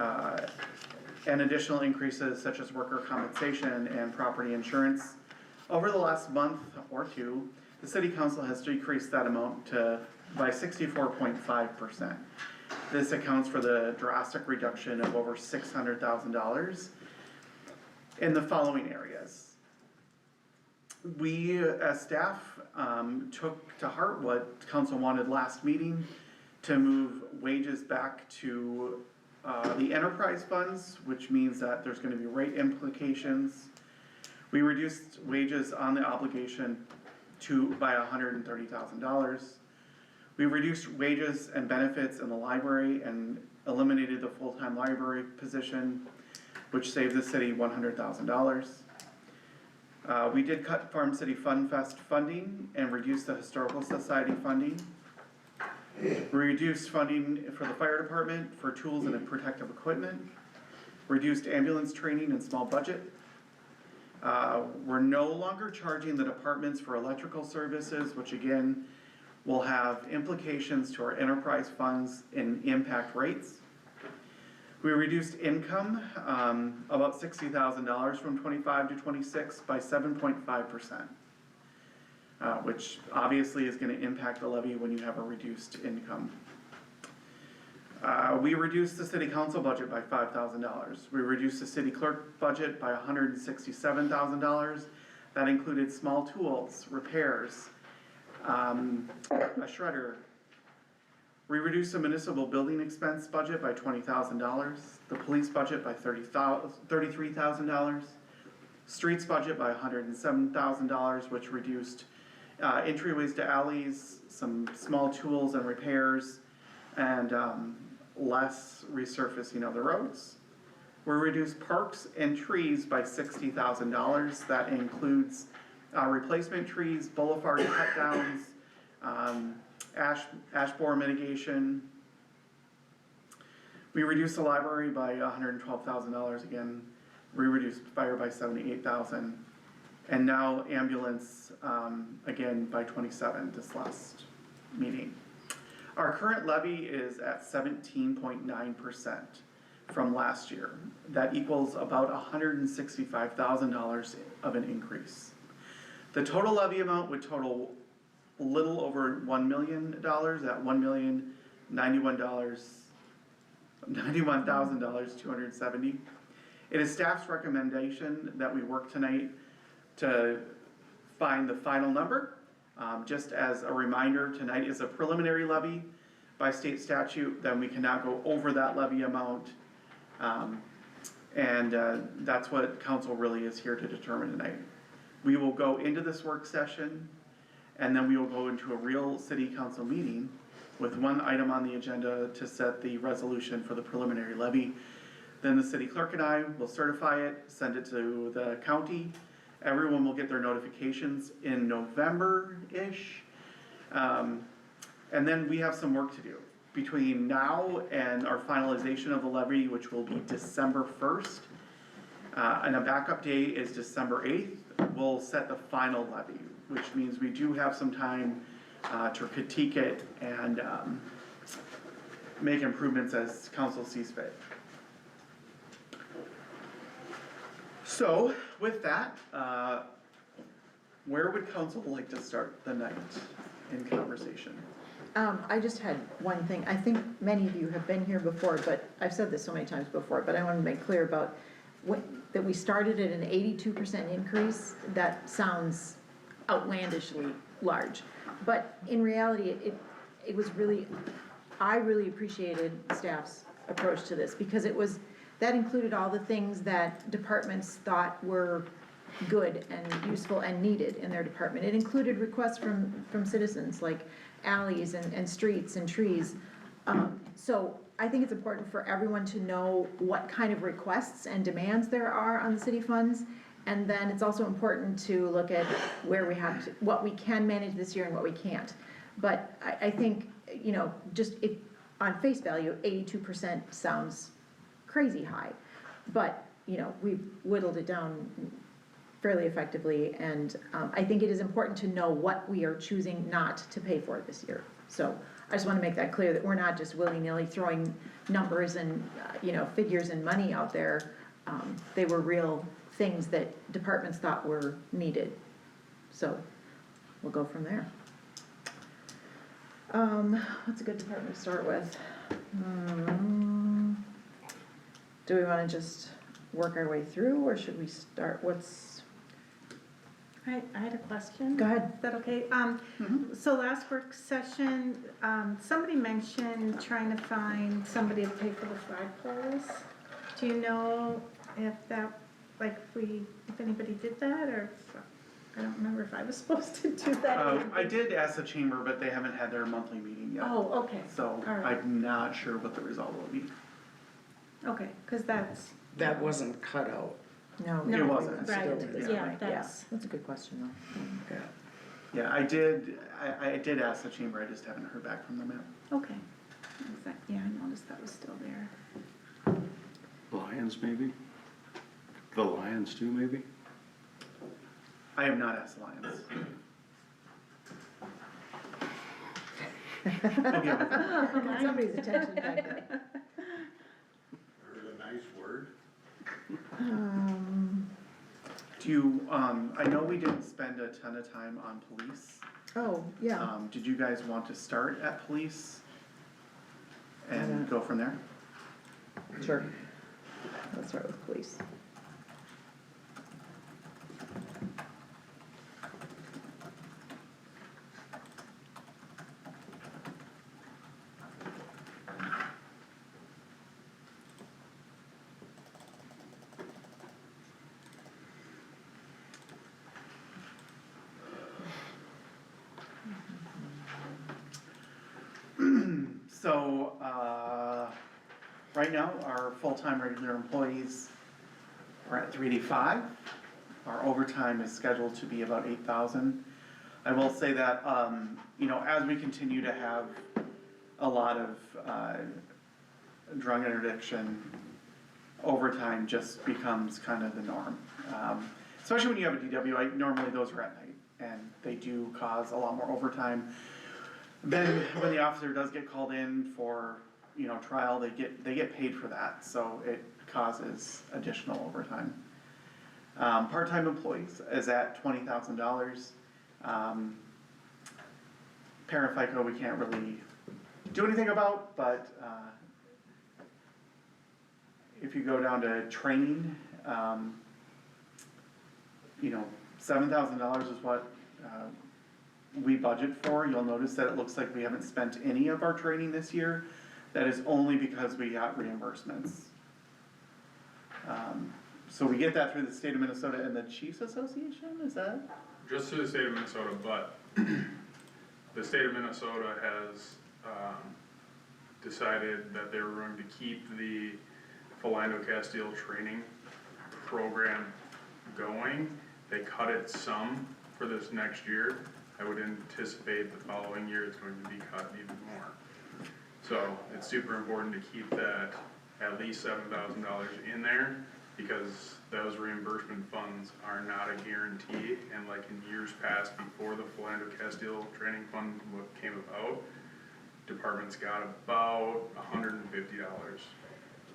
uh, and additional increases such as worker compensation and property insurance. Over the last month or two, the city council has decreased that amount by 64.5%. This accounts for the drastic reduction of over $600,000 in the following areas. We, as staff, took to heart what council wanted last meeting to move wages back to the enterprise funds, which means that there's going to be rate implications. We reduced wages on the obligation by $130,000. We reduced wages and benefits in the library and eliminated the full-time library position, which saved the city $100,000. We did cut Farm City Fun Fest funding and reduce the Historical Society funding. We reduced funding for the fire department for tools and protective equipment. Reduced ambulance training and small budget. We're no longer charging the departments for electrical services, which again will have implications to our enterprise funds and impact rates. We reduced income about $60,000 from 25 to 26 by 7.5%, which obviously is going to impact the levy when you have a reduced income. We reduced the city council budget by $5,000. We reduced the city clerk budget by $167,000. That included small tools, repairs, a shredder. We reduced the municipal building expense budget by $20,000, the police budget by $33,000, streets budget by $107,000, which reduced entryways to alleys, some small tools and repairs, and less resurfacing of the roads. We reduced parks and trees by $60,000. That includes replacement trees, boulevard cut downs, ash borer mitigation. We reduced the library by $112,000 again. We reduced fire by $78,000, and now ambulance again by $27,000 this last meeting. Our current levy is at 17.9% from last year. That equals about $165,000 of an increase. The total levy amount would total a little over $1 million at $91,270. It is staff's recommendation that we work tonight to find the final number. Just as a reminder, tonight is a preliminary levy by state statute, then we cannot go over that levy amount. That's what council really is here to determine tonight. We will go into this work session, and then we will go into a real city council meeting with one item on the agenda to set the resolution for the preliminary levy. Then the city clerk and I will certify it, send it to the county. Everyone will get their notifications in November-ish. And then we have some work to do. Between now and our finalization of the levy, which will be December 1st, and a backup day is December 8th, we'll set the final levy, which means we do have some time to critique it and make improvements as council sees fit. So, with that, where would council like to start the night in conversation? I just had one thing. I think many of you have been here before, but I've said this so many times before, but I want to make clear about that we started at an 82% increase. That sounds outlandishly large, but in reality, it was really, I really appreciated staff's approach to this, because that included all the things that departments thought were good and useful and needed in their department. It included requests from citizens, like alleys and streets and trees. So I think it's important for everyone to know what kind of requests and demands there are on the city funds. And then it's also important to look at where we have to, what we can manage this year and what we can't. But I think, just on face value, 82% sounds crazy high. But, we've whittled it down fairly effectively, and I think it is important to know what we are choosing not to pay for this year. So I just wanna make that clear, that we're not just willy-nilly throwing numbers and, figures and money out there. They were real things that departments thought were needed, so we'll go from there. What's a good department to start with? Do we wanna just work our way through, or should we start, I had a question. Go ahead. Is that okay? So last work session, somebody mentioned trying to find somebody to pay for the flagpoles. Do you know if that, if anybody did that, or I don't remember if I was supposed to do that. I did ask the chamber, but they haven't had their monthly meeting yet. Oh, okay. So All right. I'm not sure what the result will be. Okay, cause that's, That wasn't cut out. No. It wasn't. Still Right, at this yeah, point, that's- That's a good question, though. Yeah. Yeah, I did ask the chamber, I just haven't heard back from them yet. okay. Yeah, I noticed that was still there. Lions, maybe? The Lions too, maybe? I have not asked Lions. Okay, Got somebody's attention back there. Heard a nice word. do you, I know we didn't spend a ton of time on police. Oh, yeah, Did you guys want to start at police? And go from there? sure. Let's start with police. So, right now, our full-time regular employees are at 385. Our overtime is scheduled to be about 8,000. I will say that, as we continue to have a lot of, drug interdiction, overtime just becomes kind of the norm. Especially when you have a DWI, normally those are at night, and they do cause a lot more overtime. Then when the officer does get called in for, trial, they get paid for that, so it causes additional overtime. Part-time employees is at $20,000. Parent FICA, we can't really do anything about, but, if you go down to training, $7,000 is what, we budget for. You'll notice that it looks like we haven't spent any of our training this year. That is only because we got reimbursements. So we get that through the state of Minnesota and the Chiefs Association, is that? Just through the state of Minnesota, but the state of Minnesota has decided that they're going to keep the Philando Castile training program going. They cut it some for this next year. I would anticipate the following year it's going to be cut even more. So it's super important to keep that at least $7,000 in there, because those reimbursement funds are not a guarantee. And like in years past, before the Philando Castile training fund came about, departments got about $150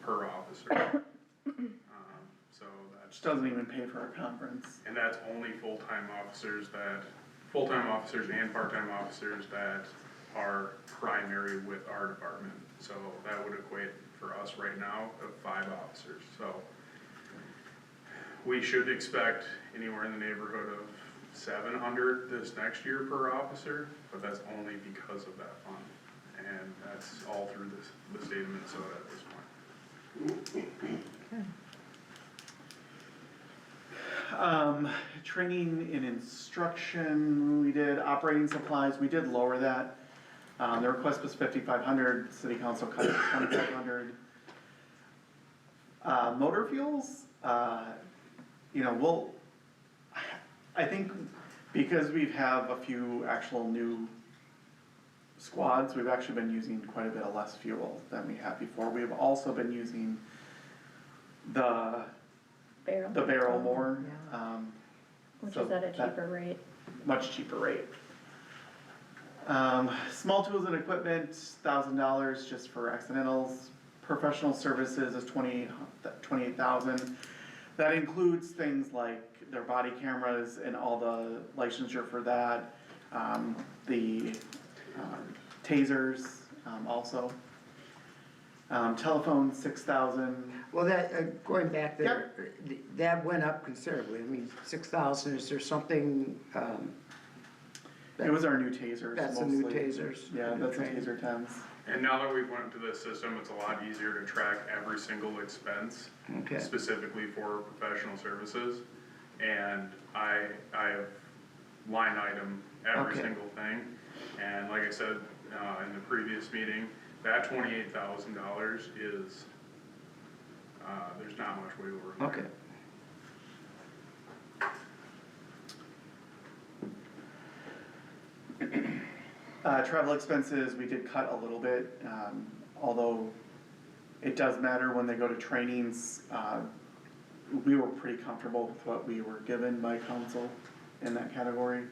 per officer. So that's, Which doesn't even pay for a conference. and that's only full-time officers and part-time officers that are primary with our department. So that would equate for us right now of 5 officers. So we should expect anywhere in the neighborhood of 700 this next year per officer, but that's only because of that fund. And that's all through the state of Minnesota at this point. Okay. Training in instruction, we did operating supplies, we did lower that. The request was 5,500, city council cut it to 2,500. Motor fuels, I think because we have a few actual new squads, we've actually been using quite a bit of less fuel than we have before. We've also been using the barrel more. Yeah. Which So is at a that- cheaper rate. Much cheaper rate. Small tools and equipment, $1,000 just for accidentals. Professional services is 28,000. That includes things like their body cameras and all the licensure for that. The tasers, also. Telephone, 6,000. Well, that, going back there, that went up considerably. I mean, 6,000, is there something, It was our new tasers that's the new mostly. tasers? Yeah, that's the Okay. taser 10s. And now that we've went to this system, it's a lot easier to track every single expense, Okay, specifically for professional services. And I have line item every Okay. single thing. And like I said, in the previous meeting, that $28,000 is, there's not much wiggle room there. okay. Travel expenses, we did cut a little bit, although it does matter when they go to trainings. We were pretty comfortable with what we were given by council in that category.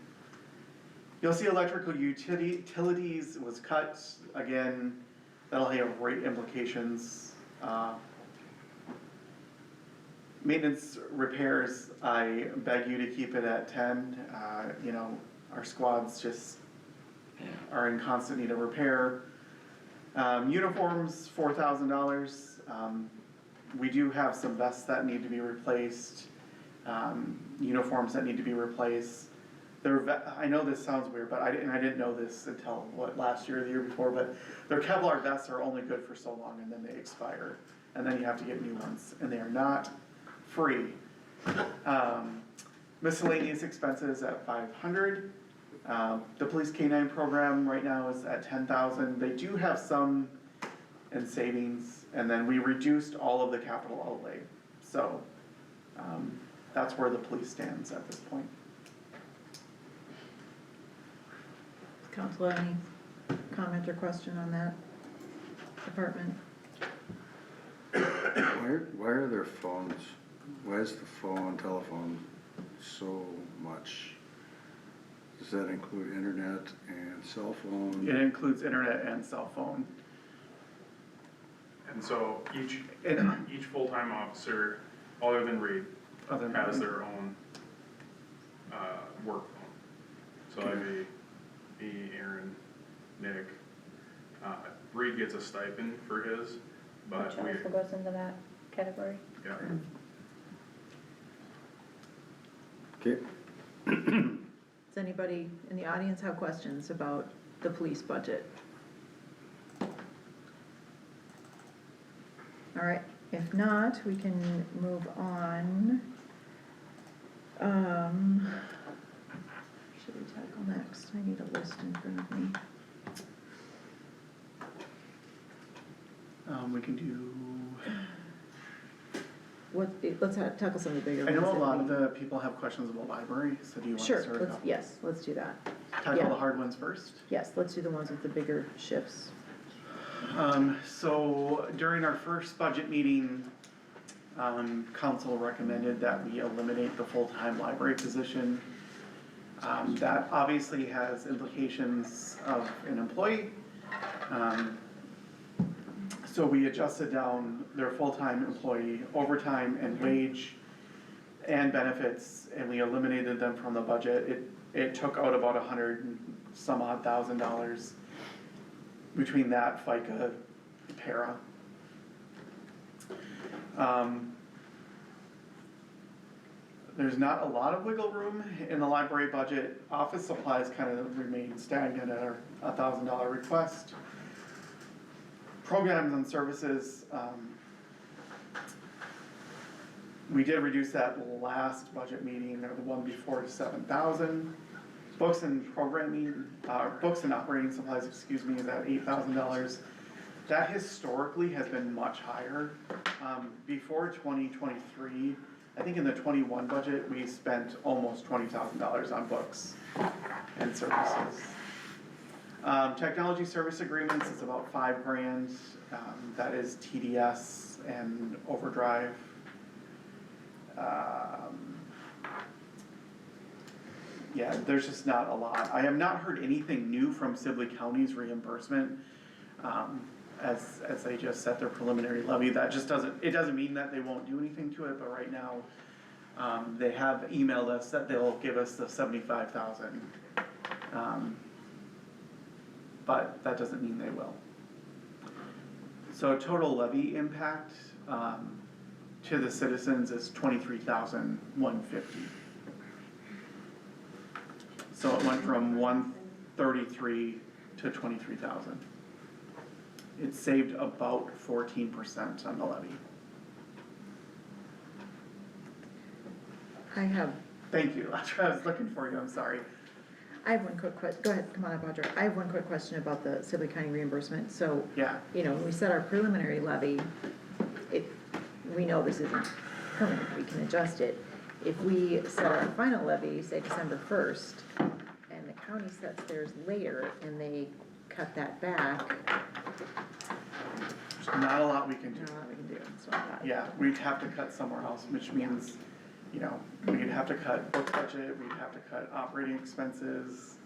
You'll see electrical utilities was cut, again, that'll have rate implications. Maintenance repairs, I beg you to keep it at 10, you know, our squads just are in constant need of repair. Uniforms, $4,000. We do have some vests that need to be replaced, uniforms that need to be replaced. I know this sounds weird, but I didn't know this until, last year or the year before, but their Kevlar vests are only good for so long and then they expire. And then you have to get new ones, and they are not free. Miscellaneous expenses at 500. The police K-9 program right now is at 10,000. They do have some in savings, and then we reduced all of the capital outlay. So, that's where the police stands at this point. Council, any comment or question on that department? Why are their phones, why is the telephone so much? Does that include internet and cell phone? It includes internet and cell phone. And so each And full-time officer, other than Reed, other than has their own, work phone. So that'd be me, Aaron, Nick. Reed gets a stipend for his, but Which also goes into that category. yeah. Okay, Does anybody in the audience have questions about the police budget? All right, if not, we can move on. Should we tackle next? I need a list in front of me. we can do, Let's tackle some of the bigger I ones. know a that lot we- of the people have questions about library, so do you want to Sure, start off? yes, let's do that. Tackle yeah. the hard ones first? Yes, let's do the ones with the bigger shifts. So during our first budget meeting, council recommended that we eliminate the full-time library position. That obviously has implications of an employee. So we adjusted down their full-time employee overtime and wage and benefits, and we eliminated them from the budget. It took out about $100,000 between that, FICA, para. There's not a lot of wiggle room in the library budget. Office supplies kind of remain stagnant at our $1,000 request. Programs and services, we did reduce that last budget meeting, or the one before, to 7,000. Books and programming, books and operating supplies, excuse me, is at $8,000. That historically has been much higher. Before 2023, I think in the 21 budget, we spent almost $20,000 on books and services. Technology service agreements is about $5,000. That is TDS and Overdrive. yeah, there's just not a lot. I have not heard anything new from Sibley County's reimbursement, as they just set their preliminary levy. That just doesn't, it doesn't mean that they won't do anything to it, but right now, they have emailed us that they'll give us the 75,000. But that doesn't mean they will. So total levy impact, to the citizens is 23,150. So it went from 133 to 23,000. It saved about 14% on the levy. I have, Thank you, I was looking for you, I'm sorry. I have one quick go ahead, come on up, Audra. I have one quick question about the Sibley County reimbursement. So, Yeah, you know, when we set our preliminary levy, we know this isn't permanent, we can adjust it. If we set our final levy, say December 1st, and the county sets theirs later, and they cut that back, there's not a lot we can there's do. not a lot we can do, that's what I thought. Yeah, we'd have to cut somewhere else, which means, you know, we'd have to cut book budget, we'd have to cut operating expenses.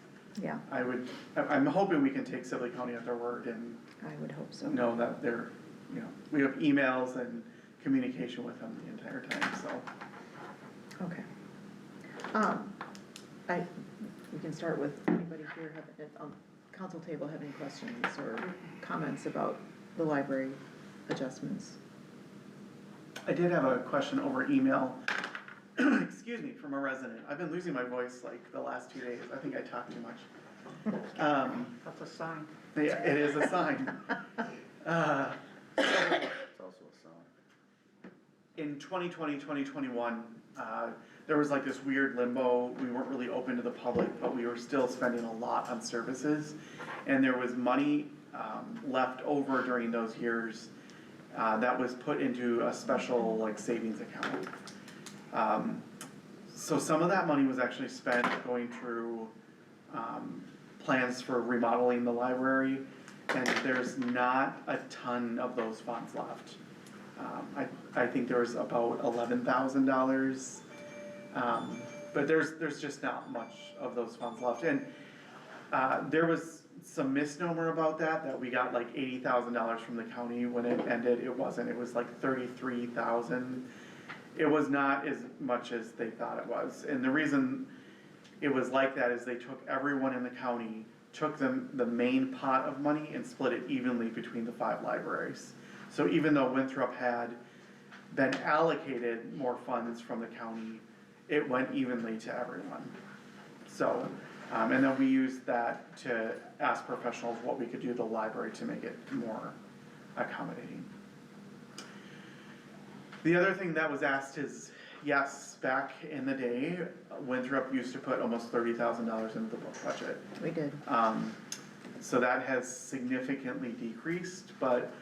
Yeah, I'm hoping we can take Sibley County at their word and I would hope so. know that they're, you know, we have emails and communication with them the entire time, so. Okay. We can start with anybody here on council table have any questions or comments about the library adjustments? I did have a question over email, excuse me, from a resident. I've been losing my voice like the last 2 days. I think I talk too much. That's a sign. Yeah, it is a sign. It's also a sound. In 2020, 2021, there was like this weird limbo. We weren't really open to the public, but we were still spending a lot on services. And there was money left over during those years that was put into a special like savings account. So some of that money was actually spent going through plans for remodeling the library, and there's not a ton of those funds left. I think there was about $11,000, but there's just not much of those funds left. And there was some misnomer about that we got like $80,000 from the county. When it ended, it wasn't. It was like 33,000. It was not as much as they thought it was. And the reason it was like that is they took everyone in the county, took the main pot of money and split it evenly between the 5 libraries. So even though Winthrop had been allocated more funds from the county, it went evenly to everyone. So, and then we used that to ask professionals what we could do to the library to make it more accommodating. The other thing that was asked is, yes, back in the day, Winthrop used to put almost $30,000 into the book budget. We did. So that has significantly decreased, but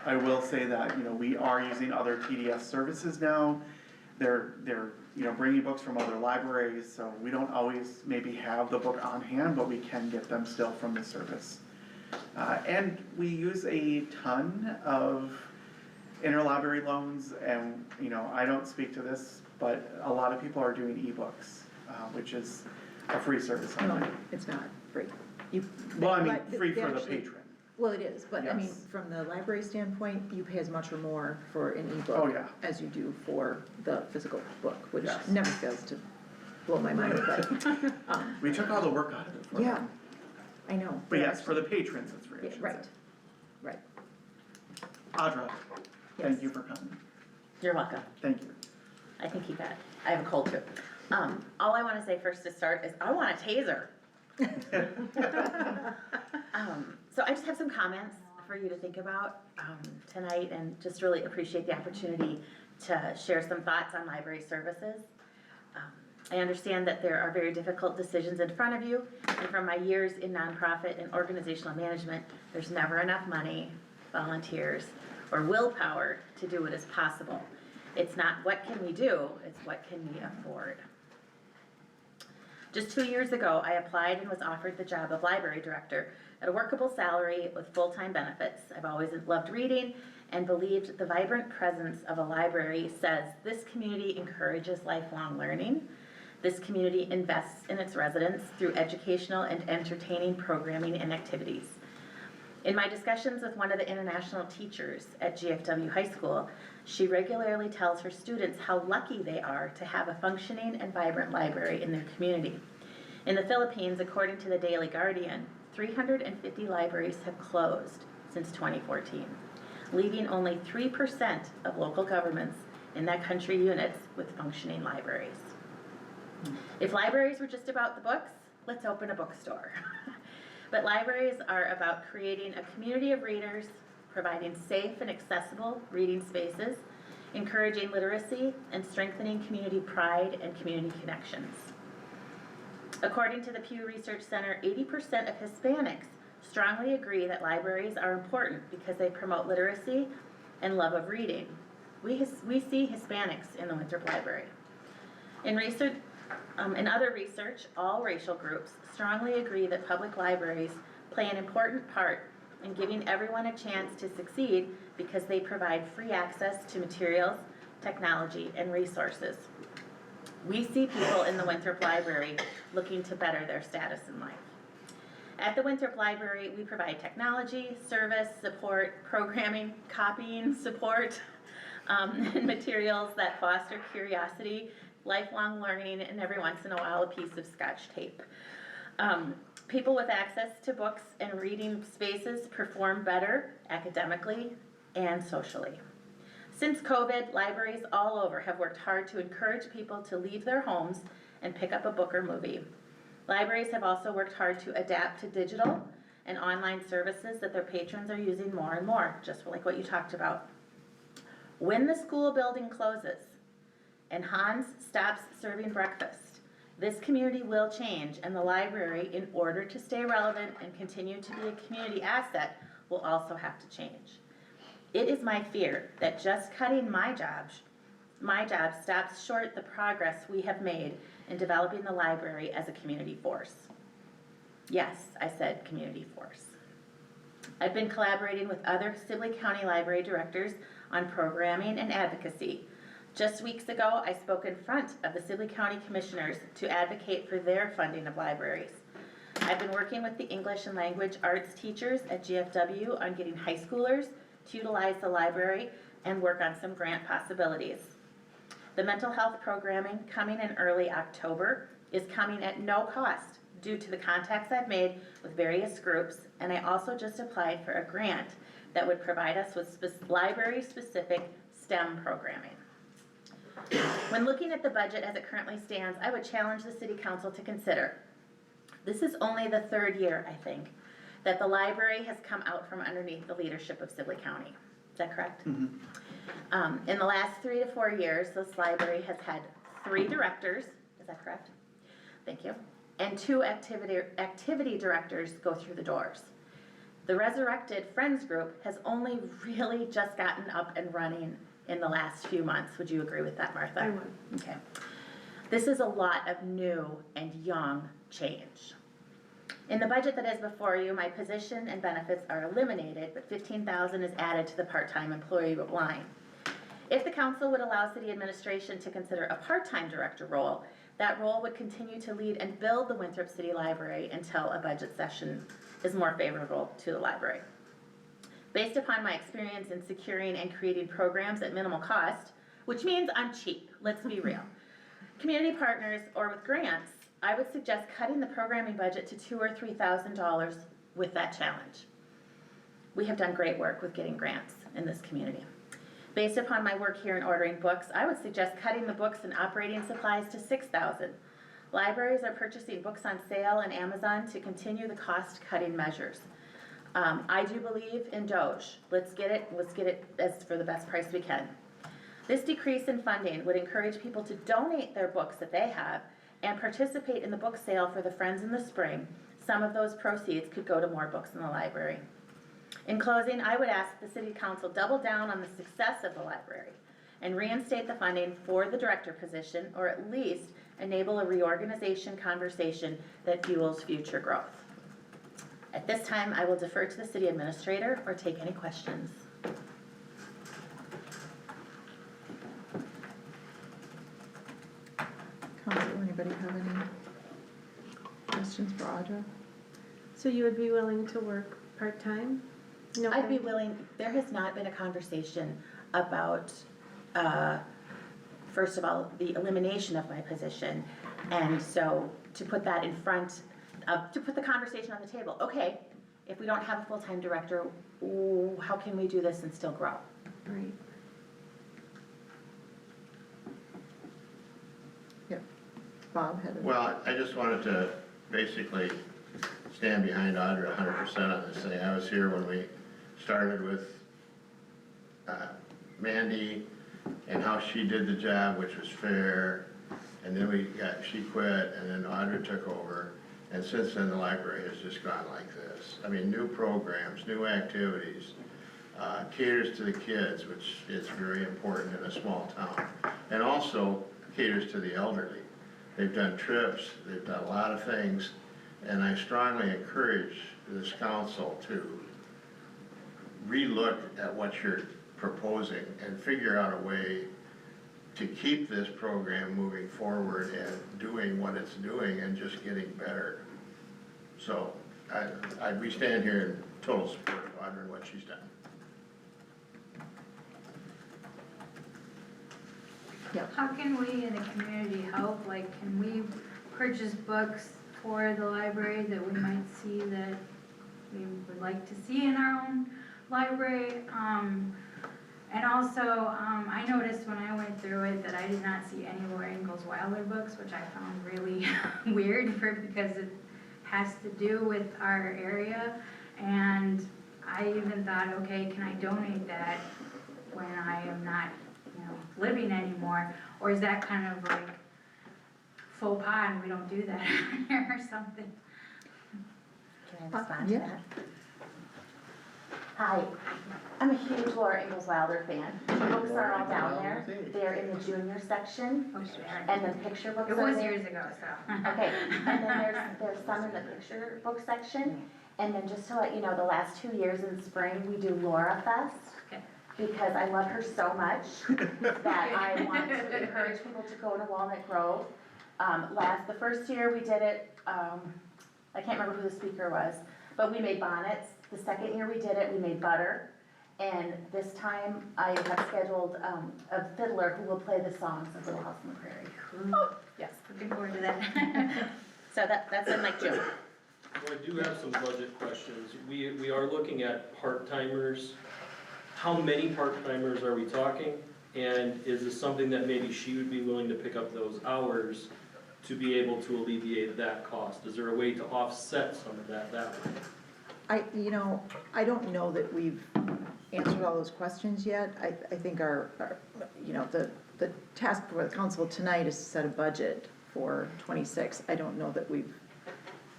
I will say that, you know, we are using other TDS services now. They're you know, bringing books from other libraries, so we don't always maybe have the book on hand, but we can get them still from the service. And we use a ton of interlibrary loans, and, you know, I don't speak to this, but a lot of people are doing ebooks, which is a free service No, online. it's not free. Well, I mean, But free they for the actually- patron. Well, it is, but I mean, Yes. from the library standpoint, you pay as much or more for an ebook Oh, yeah. as you do for the physical book, which Yes. never fails to blow my mind, but, We took all the work out of it for yeah, them. I know. But yes, for the patrons, it's free, I Yeah, should right, say. right. Audra, Yes. thank you for coming. You're welcome. Thank you. I think you got it. I have a cold too. All I wanna say first to start is I want a taser. So I just have some comments for you to think about tonight, and just really appreciate the opportunity to share some thoughts on library services. I understand that there are very difficult decisions in front of you, and from my years in nonprofit and organizational management, there's never enough money, volunteers, or willpower to do what is possible. It's not what can we do, it's what can we afford. Just 2 years ago, I applied and was offered the job of library director at a workable salary with full-time benefits. I've always loved reading and believed the vibrant presence of a library says this community encourages lifelong learning. This community invests in its residents through educational and entertaining programming and activities. In my discussions with one of the international teachers at GFW High School, she regularly tells her students how lucky they are to have a functioning and vibrant library in their community. In the Philippines, according to the Daily Guardian, 350 libraries have closed since 2014, leaving only 3% of local governments in that country units with functioning libraries. If libraries were just about the books, let's open a bookstore. But libraries are about creating a community of readers, providing safe and accessible reading spaces, encouraging literacy, and strengthening community pride and community connections. According to the Pew Research Center, 80% of Hispanics strongly agree that libraries are important because they promote literacy and love of reading. We see Hispanics in the Winthrop Library. In other research, all racial groups strongly agree that public libraries play an important part in giving everyone a chance to succeed because they provide free access to materials, technology, and resources. We see people in the Winthrop Library looking to better their status in life. At the Winthrop Library, we provide technology, service, support, programming, copying support, and materials that foster curiosity, lifelong learning, and every once in a while a piece of Scotch tape. People with access to books and reading spaces perform better academically and socially. Since COVID, libraries all over have worked hard to encourage people to leave their homes and pick up a book or movie. Libraries have also worked hard to adapt to digital and online services that their patrons are using more and more, just like what you talked about. When the school building closes and Hans stops serving breakfast, this community will change, and the library, in order to stay relevant and continue to be a community asset, will also have to change. It is my fear that just cutting my job stops short the progress we have made in developing the library as a community force. Yes, I said community force. I've been collaborating with other Sibley County Library directors on programming and advocacy. Just weeks ago, I spoke in front of the Sibley County Commissioners to advocate for their funding of libraries. I've been working with the English and Language Arts teachers at GFW on getting high schoolers to utilize the library and work on some grant possibilities. The mental health programming coming in early October is coming at no cost due to the contacts I've made with various groups, and I also just applied for a grant that would provide us with library-specific STEM programming. When looking at the budget as it currently stands, I would challenge the City Council to consider. This is only the third year, I think, that the library has come out from underneath the leadership of Sibley County. Is that correct? Mm-hmm. In the last 3 to 4 years, this library has had 3 directors. Is that correct? Thank you. And 2 activity directors go through the doors. The resurrected Friends group has only really just gotten up and running in the last few months. Would you agree with that, Martha? I would. Okay. This is a lot of new and young change. In the budget that is before you, my position and benefits are eliminated, but $15,000 is added to the part-time employee line. If the council would allow city administration to consider a part-time director role, that role would continue to lead and build the Winthrop City Library until a budget session is more favorable to the library. Based upon my experience in securing and creating programs at minimal cost, which means I'm cheap, let's be real, community partners or with grants, I would suggest cutting the programming budget to $2,000 or $3,000 with that challenge. We have done great work with getting grants in this community. Based upon my work here in ordering books, I would suggest cutting the books and operating supplies to $6,000. Libraries are purchasing books on sale on Amazon to continue the cost-cutting measures. I do believe in Doge. Let's get it as for the best price we can. This decrease in funding would encourage people to donate their books that they have and participate in the book sale for the Friends in the spring. Some of those proceeds could go to more books in the library. In closing, I would ask the City Council double down on the success of the library and reinstate the funding for the director position, or at least enable a reorganization conversation that fuels future growth. At this time, I will defer to the city administrator or take any questions. Council, anybody anybody have any questions for Audra? So you would be willing to work part-time? No, I'd be willing, there has not been a conversation about, first of all, the elimination of my position. And so to put that in front of, to put the conversation on the table, okay, if we don't have a full-time director, how can we do this and still grow? Right. Yep. Bob had a. Well, I just wanted to basically stand behind Audra 100% on this thing. I was here when we started with Mandy and how she did the job, which was fair, and then she quit, and then Audra took over, and since then the library has just gone like this. I mean, new programs, new activities, caters to the kids, which is very important in a small town, and also caters to the elderly. They've done trips, they've done a lot of things, and I strongly encourage this council to relook at what you're proposing and figure out a way to keep this program moving forward and doing what it's doing and just getting better. So we stand here in total support of Audra and what she's done. Yep. How can we in the community help? Like, can we purchase books for the library that we might see that we would like to see in our own library? And also, I noticed when I went through it that I did not see any Laura Ingalls Wilder books, which I found really weird because it has to do with our area. And I even thought, okay, can I donate that when I am not, living anymore? Or is that kind of like faux pas and we don't do that here or something? Can I respond to yeah. that? Hi, I'm a huge Laura Ingalls Wilder fan. The books are all down there. They're in the junior section, and the picture books It are was there. years ago, so. Okay, and then there's some in the picture book section. And then just to let you know, the last 2 years in spring, we do Laura Fest. Okay. Because I love her so much that I want to encourage people to go to Walnut Grove. The first year we did it, I can't remember who the speaker was, but we made bonnets. The second year we did it, we made butter. And this time I have scheduled a fiddler who will play the songs of Little House on the Prairie. Yes, looking forward to that. So that's in like June. Well, I do have some budget questions. We are looking at part-timers. How many part-timers are we talking? And is this something that maybe she would be willing to pick up those hours to be able to alleviate that cost? Is there a way to offset some of that way? I don't know that we've answered all those questions yet. I think our the task for the council tonight is to set a budget for '26. I don't know that we've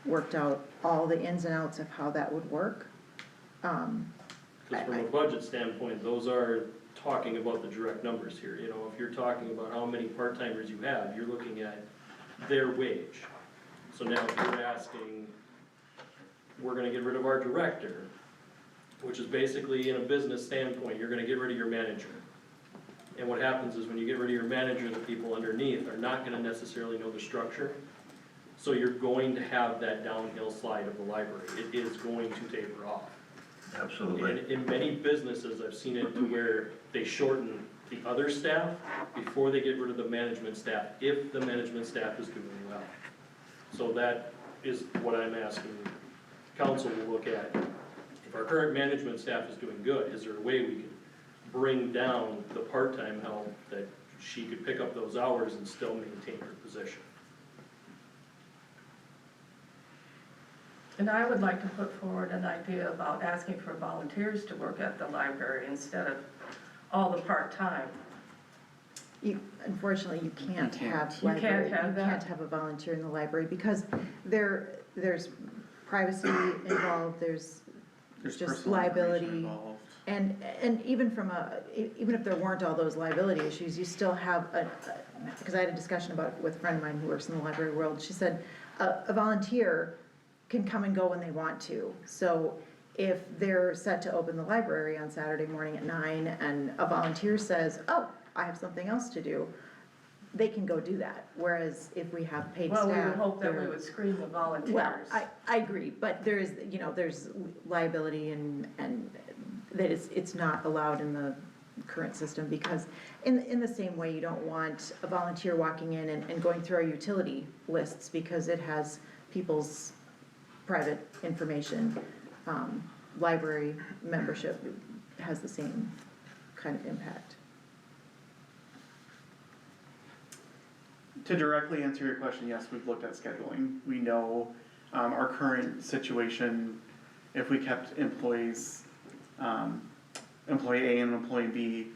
worked out all the ins and outs of how that would work. Because from a budget standpoint, those are talking about the direct numbers here. If you're talking about how many part-timers you have, you're looking at their wage. So now if you're asking, we're gonna get rid of our director, which is basically, in a business standpoint, you're gonna get rid of your manager. And what happens is when you get rid of your manager, the people underneath are not gonna necessarily know the structure. So you're going to have that downhill slide of the library. It is going to taper off. Absolutely. And in many businesses, I've seen it to where they shorten the other staff before they get rid of the management staff, if the management staff is doing well. So that is what I'm asking council to look at. If our current management staff is doing good, is there a way we can bring down the part-time help that she could pick up those hours and still maintain her position? And I would like to put forward an idea about asking for volunteers to work at the library instead of all the part-time. Unfortunately, you can't have You can't library, have you that. can't have a volunteer in the library because there's privacy involved, there's just personal information liability. involved. And even even if there weren't all those liability issues, you still have because I had a discussion about it with a friend of mine who works in the library world. She said a volunteer can come and go when they want to. So if they're set to open the library on Saturday morning at 9 and a volunteer says, oh, I have something else to do, they can go do that, whereas if we have paid staff. Well, we would hope that we they're- would screen the volunteers. Well, I agree, but there is, there's liability and that it's not allowed in the current system, because in the same way, you don't want a volunteer walking in and going through our utility lists, because it has people's private information. Library membership has the same kind of impact. To directly answer your question, yes, we've looked at scheduling. We know our current situation, if we kept employees, employee A and employee B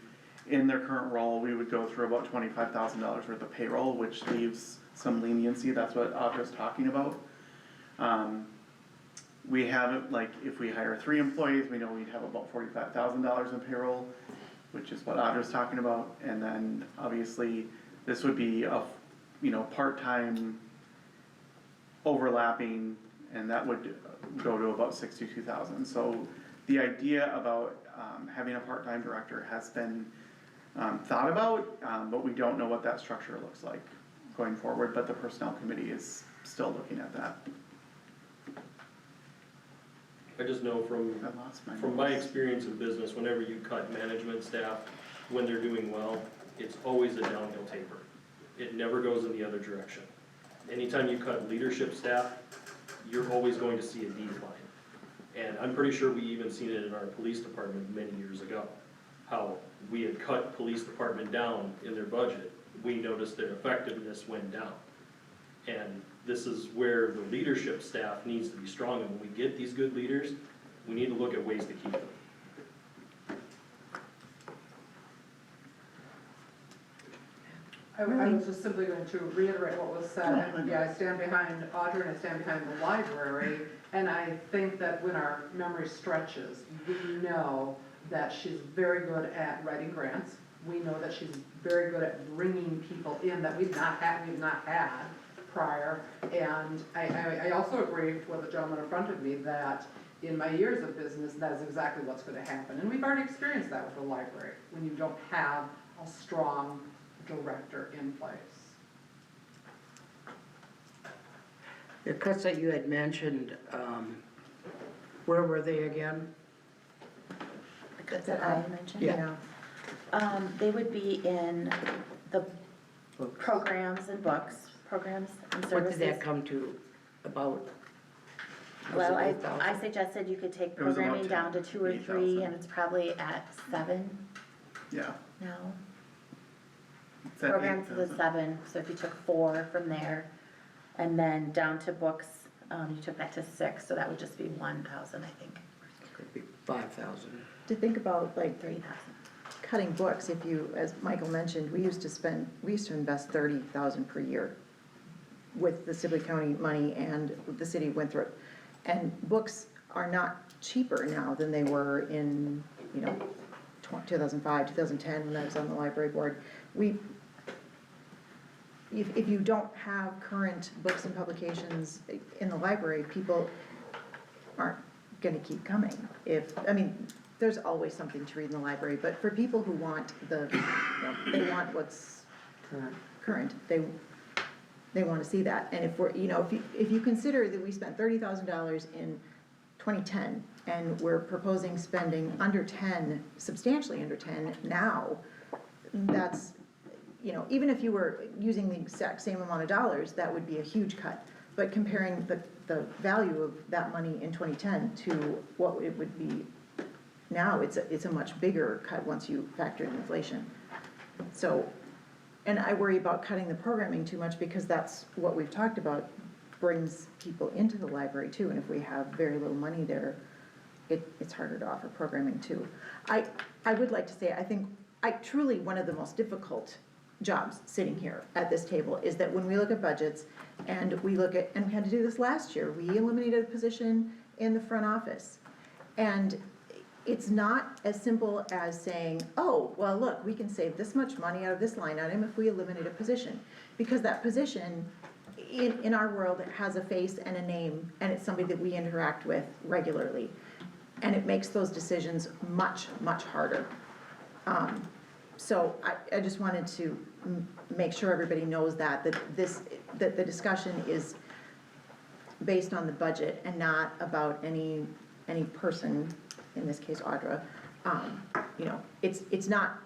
in their current role, we would go through about $25,000 worth of payroll, which leaves some leniency. That's what Audra's talking about. We haven't, like, if we hire 3 employees, we know we'd have about $45,000 in payroll, which is what Audra's talking about. And then obviously this would be a, part-time overlapping, and that would go to about 62,000. So the idea about having a part-time director has been thought about, but we don't know what that structure looks like going forward. But the personnel committee is still looking at that. I just know I lost from my experience in business, whenever you cut management staff, when they're doing well, it's always a downhill taper. It never goes in the other direction. Anytime you cut leadership staff, you're always going to see a decline. And I'm pretty sure we even seen it in our police department many years ago, how we had cut police department down in their budget. We noticed their effectiveness went down. And this is where the leadership staff needs to be strong, and when we get these good leaders, we need to look at ways to keep them. I was just simply going to reiterate what was said, and yeah, I stand behind Audra and I stand behind the library, and I think that when our memory stretches, we know that she's very good at writing grants. We know that she's very good at bringing people in that we've not had prior, and I also agree with the gentleman in front of me that in my years of business, that is exactly what's going to happen, and we've already experienced that with the library, when you don't have a strong director in place. The cuts that you had mentioned, where were they again? That I mentioned? Yeah. They would be in the programs and books, programs and What services. did that come to, about? Well, Was it I 8,000? suggested you could take It was about programming down to 2 or 3, 8,000. and it's probably at 7 Yeah. now. It's at Programs is 8,000. at 7, so if you took 4 from there, and then down to books, you took that to 6, so that would just be 1,000, I think, Could be 5,000. To think about, like, 3,000. cutting books, if you, as Michael mentioned, we used to invest $30,000 per year with the Sibley County money and the city of Winthrop. And books are not cheaper now than they were in, 2005, 2010, when I was on the library board. If you don't have current books and publications in the library, people aren't gonna keep coming. There's always something to read in the library, but for people who want they want what's current, they wanna see that. And if you consider that we spent $30,000 in 2010, and we're proposing spending under 10, substantially under 10 now, that's, even if you were using the exact same amount of dollars, that would be a huge cut. But comparing the value of that money in 2010 to what it would be now, it's a much bigger cut once you factor in inflation. So, and I worry about cutting the programming too much, because that's what we've talked about, brings people into the library too, and if we have very little money there, it's harder to offer programming too. I would like to say, I think, truly one of the most difficult jobs sitting here at this table is that when we look at budgets, and we had to do this last year, we eliminated a position in the front office. And it's not as simple as saying, oh, well, look, we can save this much money out of this line item if we eliminate a position. Because that position, in our world, has a face and a name, and it's somebody that we interact with regularly. And it makes those decisions much, much harder. So I just wanted to make sure everybody knows that the discussion is based on the budget and not about any person, in this case Audra. You know, it's not,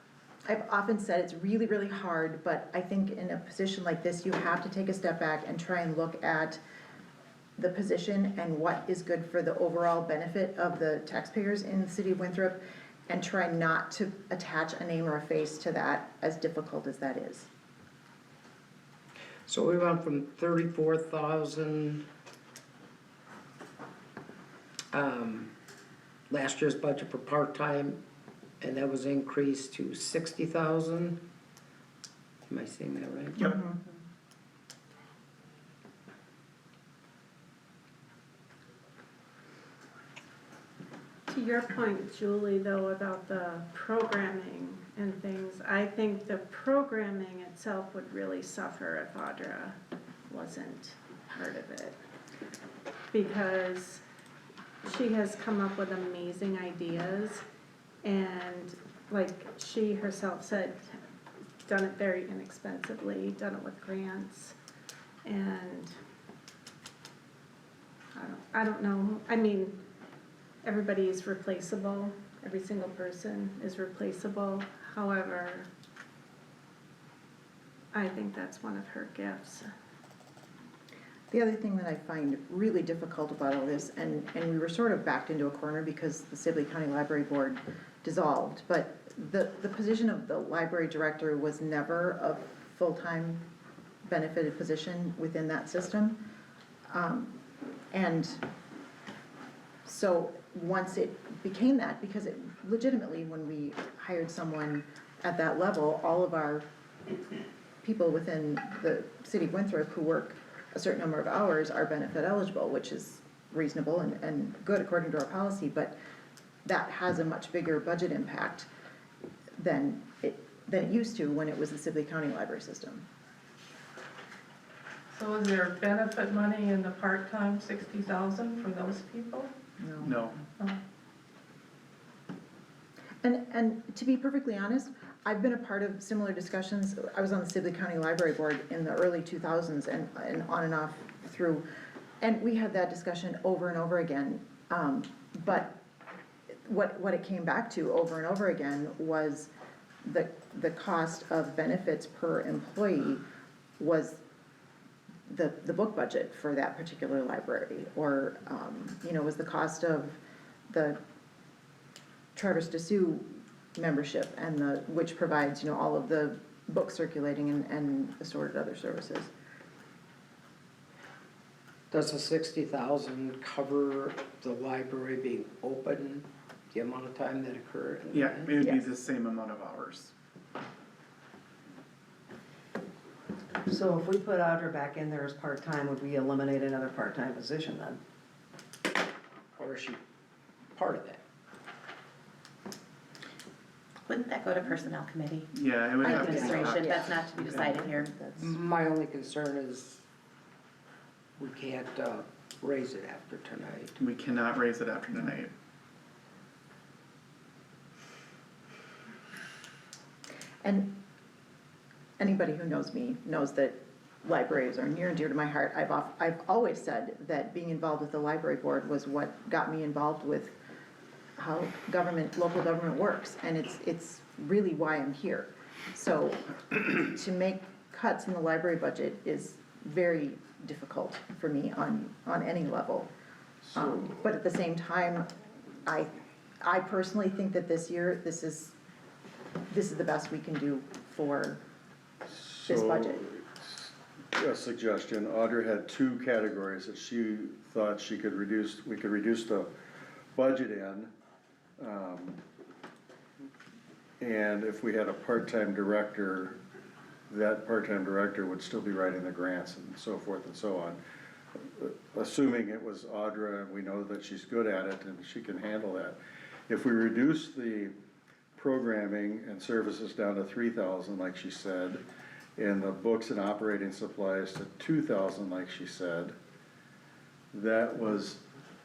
I've often said it's really, really hard, but I think in a position like this, you have to take a step back and try and look at the position and what is good for the overall benefit of the taxpayers in the city of Winthrop, and try not to attach a name or a face to that, as difficult as that is. So we went from 34,000, last year's budget for part-time, and that was increased to 60,000. Am I saying that right? Yep. To your point, Julie, though, about the programming and things, I think the programming itself would really suffer if Audra wasn't part of it. Because she has come up with amazing ideas, and like she herself said, done it very inexpensively, done it with grants, and I don't know, I mean, everybody is replaceable, every single person is replaceable, however, I think that's one of her gifts. The other thing that I find really difficult about all this, and we were sort of backed into a corner because the Sibley County Library Board dissolved, but the position of the library director was never a full-time benefited position within that system. And so once it became that, because it legitimately, when we hired someone at that level, all of our people within the city of Winthrop who work a certain number of hours are benefit eligible, which is reasonable and good according to our policy, but that has a much bigger budget impact than it used to when it was the Sibley County Library System. So is there benefit money in the part-time 60,000 for those people? No. Oh. And to be perfectly honest, I've been a part of similar discussions. I was on the Sibley County Library Board in the early 2000s and on and off through, and we had that discussion over and over again. But what it came back to over and over again was the cost of benefits per employee was the book budget for that particular library, or you know, was the cost of the Traverse de Sioux membership, and which provides, you know, all of the book circulating and assorted other services. Does the 60,000 cover the library being open, the amount of time that occurred? Yeah, it would be Yes. the same amount of hours. So if we put Audra back in there as part-time, would we eliminate another part-time position then? Or is she part of that? Wouldn't that go to personnel committee? Yeah, it would have to be. Administration, that's not to be decided here. My only concern is we can't raise it after tonight. We cannot raise it after tonight. And anybody who knows me knows that libraries are near and dear to my heart. I've always said that being involved with the library board was what got me involved with how local government works, and it's really why I'm here. So to make cuts in the library budget is very difficult for me on any level. But at the same time, I personally think that this year, this is the best we can do for this budget. A suggestion, Audra had two categories that she thought we could reduce the budget in. And if we had a part-time director, that part-time director would still be writing the grants and so forth and so on. Assuming it was Audra, and we know that she's good at it and she can handle that. If we reduce the programming and services down to 3,000, like she said, and the books and operating supplies to 2,000, like she said, that was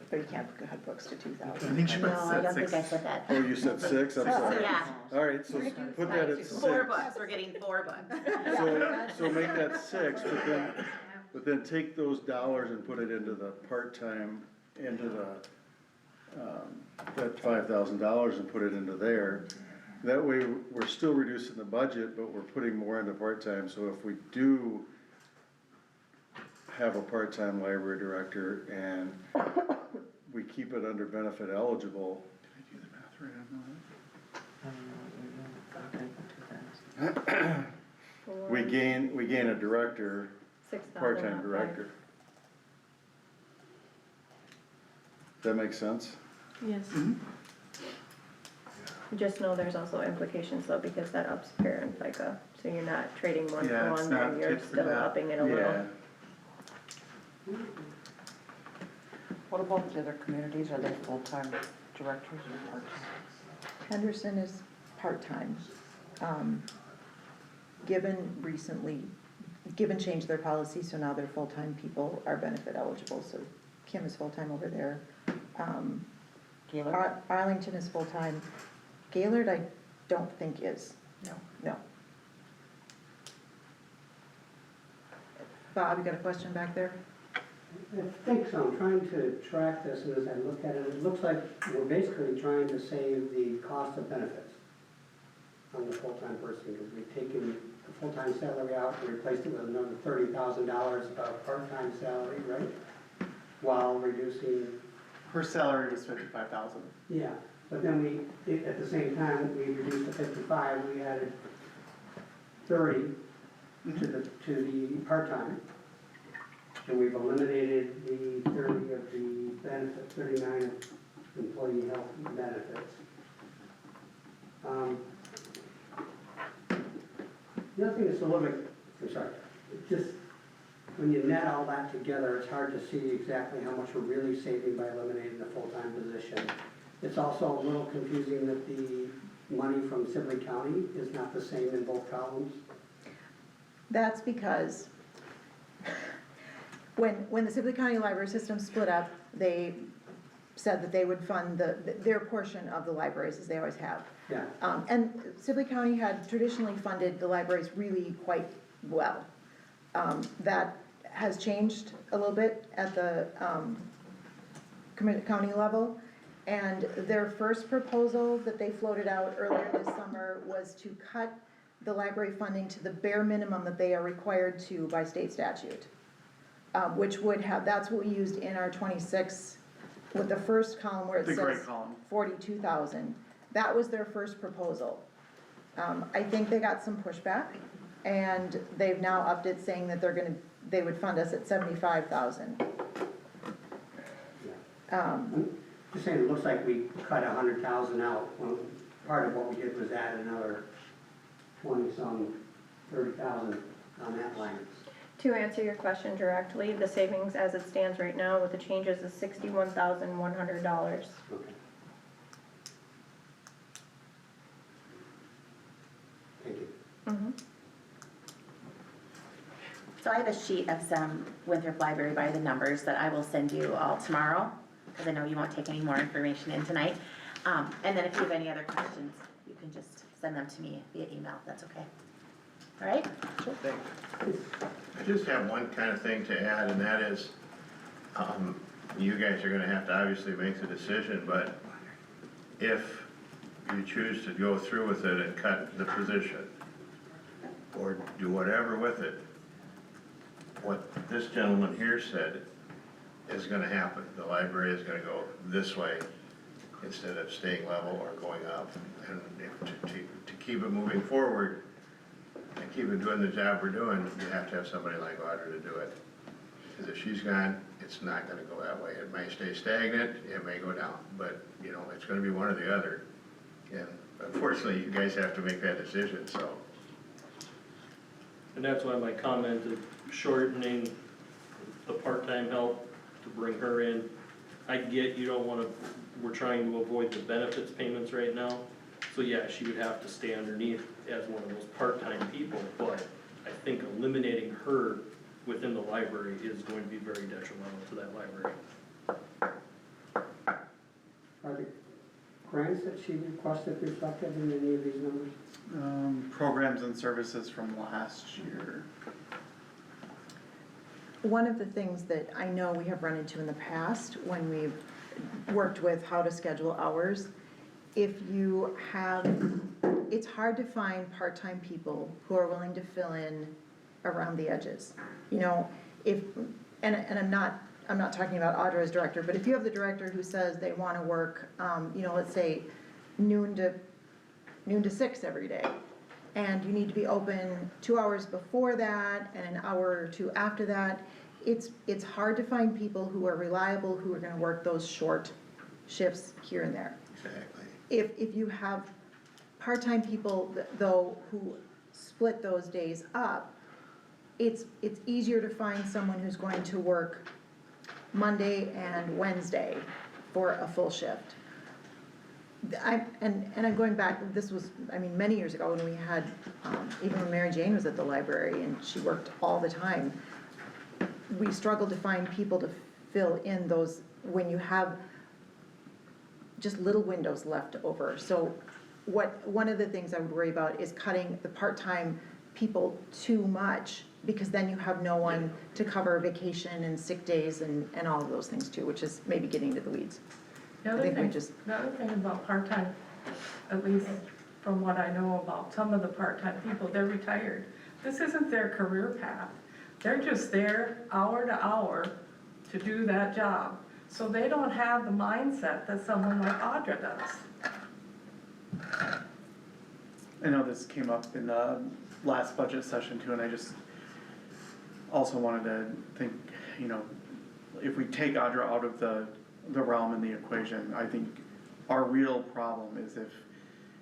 But you can't cut books to 2,000. I think she No, put I don't think I six. said that. Oh, you said six, I'm sorry. Yeah. All right, so put that at 6. 4 books, we're getting 4 books. So make that 6, but then take those dollars and put it into the part-time, into that $5,000 and put it into there. That way, we're still reducing the budget, but we're putting more into part-time, so if we do have a part-time library director and we keep it under benefit eligible, Did I do the math right on that? we gain a director, part-time director. Does that make sense? Yes. Just know there's also implications though, because that ups parent FICA, so you're not trading one Yeah, for it's one, not and you're tit for still tat. upping it a little. Yeah. What about the other communities? Are they full-time directors or part-time? Henderson is part-time. Gibbon changed their policy, so now their full-time people are benefit eligible, so Kim is full-time over there. Gaylord? Arlington is full-time. Gaylord, I don't think is. No. Bob, you got a question back there? I think so. I'm trying to track this, and as I look at it, it looks like we're basically trying to save the cost of benefits on the full-time person, because we've taken the full-time salary out and replaced it with another $30,000 of part-time salary, right? While reducing, Her salary was 55,000. yeah, but then at the same time, we reduced the 55, we added 30 to the part-time. And we've eliminated the 30 of the benefit, 39 of employee health benefits. The other thing that's a little bit, I'm sorry, it's just, when you net all that together, it's hard to see exactly how much we're really saving by eliminating the full-time position. It's also a little confusing that the money from Sibley County is not the same in both columns. That's because when the Sibley County Library System split up, they said that they would fund their portion of the libraries, as they always have. Yeah. And Sibley County had traditionally funded the libraries really quite well. That has changed a little bit at the county level. And their first proposal that they floated out earlier this summer was to cut the library funding to the bare minimum that they are required to by state statute. Which would have, that's what we used in our 26, with the first column where it The gray says column. 42,000. That was their first proposal. I think they got some pushback, and they've now upped it, saying that they would fund us at 75,000. Just saying, it looks like we cut 100,000 out. Well, part of what we did was add another 20-some, 30,000 on that line. To answer your question directly, the savings as it stands right now with the changes is $61,100. Okay. Thank you. Mm-hmm. So I have a sheet of some Winthrop Library by the numbers that I will send you all tomorrow, because I know you won't take any more information in tonight. And then if you have any other questions, you can just send them to me via email, if that's okay. All right? I just have one kind of thing to add, and that is, you guys are gonna have to obviously make the decision, but if you choose to go through with it and cut the position, or do whatever with it, what this gentleman here said is gonna happen. The library is gonna go this way instead of staying level or going up. And to keep it moving forward, and keep it doing the job we're doing, you have to have somebody like Audra to do it. Because if she's gone, it's not gonna go that way. It may stay stagnant, it may go down, but, you know, it's gonna be one or the other. And unfortunately, you guys have to make that decision, so. And that's why my comment of shortening the part-time help to bring her in. I get you don't wanna, we're trying to avoid the benefits payments right now. So yeah, she would have to stay underneath as one of those part-time people, but I think eliminating her within the library is going to be very detrimental to that library. are the grants that she requested reflected in any of these numbers? Programs and services from last year. One of the things that I know we have run into in the past when we've worked with how to schedule hours, if you have, it's hard to find part-time people who are willing to fill in around the edges. You know, if, and I'm not talking about Audra as director, but if you have the director who says they wanna work, you know, let's say noon to 6 every day, and you need to be open 2 hours before that and an hour or two after that, it's hard to find people who are reliable, who are gonna work those short shifts here and there. Exactly. If you have part-time people, though, who split those days up, it's easier to find someone who's going to work Monday and Wednesday for a full shift. And I'm going back, this was, I mean, many years ago when we had, even when Mary Jane was at the library and she worked all the time, we struggled to find people to fill in those, when you have just little windows left over. So one of the things I would worry about is cutting the part-time people too much, because then you have no one to cover vacation and sick days and all of those things too, which is maybe getting into the weeds. The I other think we thing, just, the other thing about part-time, at least from what I know about some of the part-time people, they're retired. This isn't their career path. They're just there hour to hour to do that job. So they don't have the mindset that someone like Audra does. I know this came up in the last budget session too, and I just also wanted to think, you know, if we take Audra out of the realm in the equation, I think our real problem is if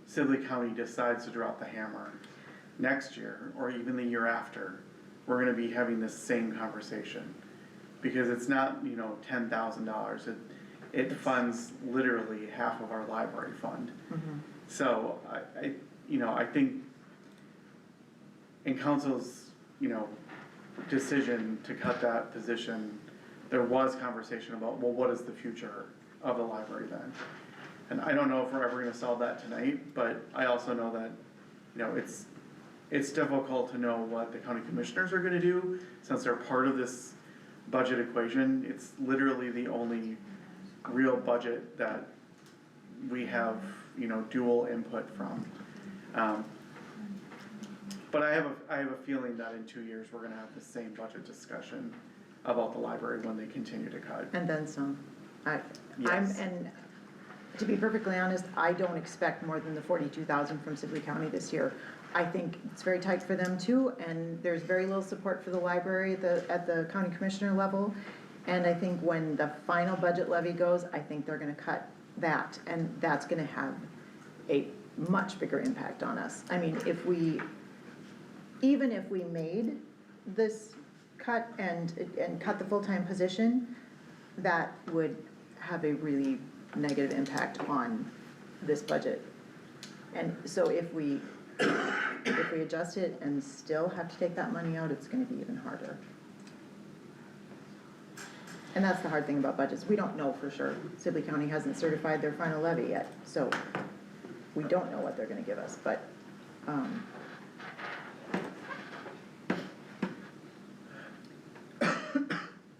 Sibley County decides to drop the hammer next year, or even the year after, we're gonna be having this same conversation. Because it's not, you know, $10,000, it funds literally half of our library fund. So I think in council's, decision to cut that position, there was conversation about, well, what is the future of the library then? And I don't know if we're ever gonna solve that tonight, but I also know that, it's difficult to know what the county commissioners are gonna do, since they're part of this budget equation. It's literally the only real budget that we have, dual input from. But I have a feeling that in 2 years, we're gonna have the same budget discussion about the library when they continue to cut. and then some. Yes. And to be perfectly honest, I don't expect more than the 42,000 from Sibley County this year. I think it's very tight for them too, and there's very little support for the library at the county commissioner level. And I think when the final budget levy goes, I think they're gonna cut that, and that's gonna have a much bigger impact on us. I mean, even if we made this cut and cut the full-time position, that would have a really negative impact on this budget. And so if we adjust it and still have to take that money out, it's gonna be even harder. And that's the hard thing about budgets, we don't know for sure. Sibley County hasn't certified their final levy yet, so we don't know what they're gonna give us, but,